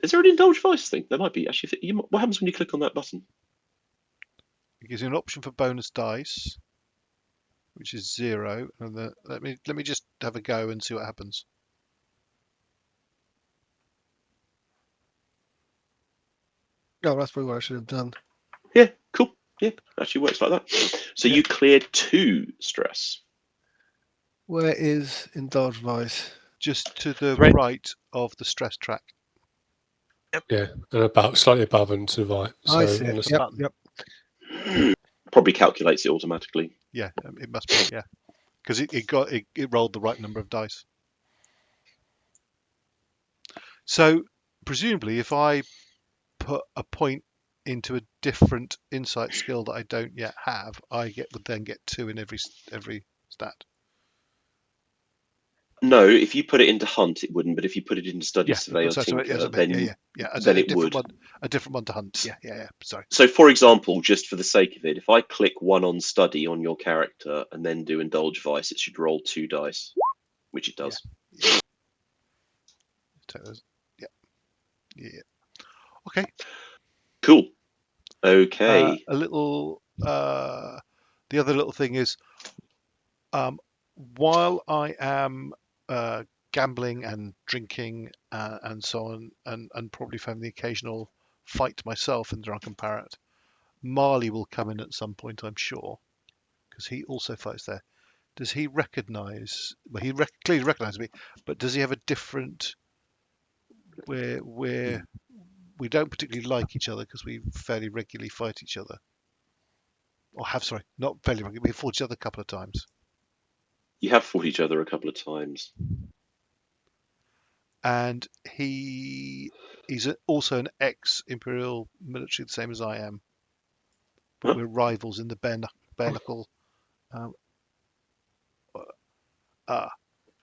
Is there an indulge vice thing? There might be. Actually, what happens when you click on that button? It gives you an option for bonus dice, which is 0. And let me just have a go and see what happens. Oh, that's probably what I should have done. Yeah, cool. Yeah, actually works like that. So you cleared 2 stress. Where is indulge vice? Just to the right of the stress track. Yeah, and about slightly above and to the right. So I see on it. the Yep, button. yep. Probably calculates it automatically. Yeah, it must be. Yeah, because it rolled the right number of dice. So presumably, if I put a point into a different insight skill that I don't yet have, would then get 2 in every stat. No, if you put it into hunt, it wouldn't. But if you put it into study, Yeah, survey, or tinker, then a it different would. one, a different one to hunt. Yeah. Sorry. So, for example, just for the sake of it, if I click 1 on study on your character and then do indulge vice, it should roll 2 dice, which it does. Take those. Yeah. Okay. Cool. Okay. A little. The other little thing is, while I am gambling and drinking and so on, and probably having the occasional fight myself in Drunken Parrot, Marley will come in at some point, I'm sure, because he also fights there. Does he recognise? Well, he clearly recognises me, but does he have a different? Where we don't particularly like each other because we fairly regularly fight each other, or have not fairly regularly. We fought each other a couple of times, You have fought each other a couple of times. and he's also an ex-Imperial military, the same as I am, but we're rivals in the bare knuckle.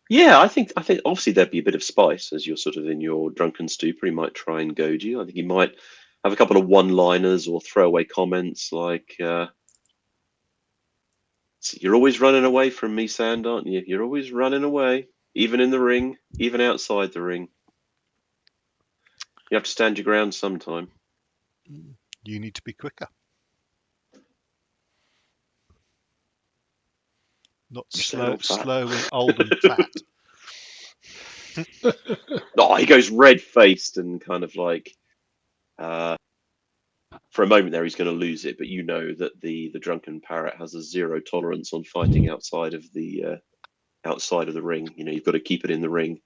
Yeah, I think obviously there'd be a bit of spice as you're sort of in your drunken stupor. He might try and goad you. I think he might have a couple of one-liners or throwaway comments like, "You're always running away from me, Sand, aren't you? You're always running away, even in the ring, even outside the ring. You have to stand your ground sometime." You need to be quicker, not You sound all fat. slow and old and fat. Oh, he goes red-faced and kind of like, for a moment there, he's going to lose it. But you know that the drunken parrot has a 0 tolerance on fighting outside of the ring. You know, you've got to keep it in the ring.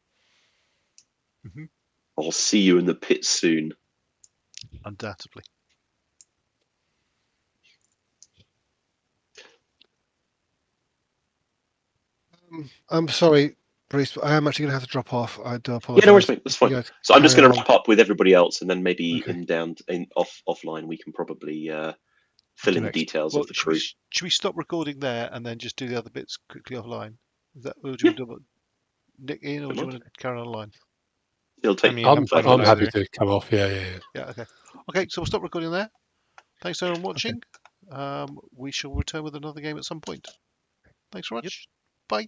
Mm-hmm. I'll see you in the pit soon. Undoubtedly. I'm sorry, Bruce, but I am actually going to have to drop off. I do apologise. Yeah, no worries, mate. That's fine. So I'm just going to wrap up with everybody else, and then maybe offline we can probably fill in the details of the crew. Should we stop recording there and then just do the other bits quickly offline? Is that, or do you want to nick in, or do you want to carry on online? It'll take. I'm happy to come off. Yeah. Okay. Okay, so we'll stop recording there. Thanks everyone for watching. We shall return with another game at some point. Thanks very much. Bye.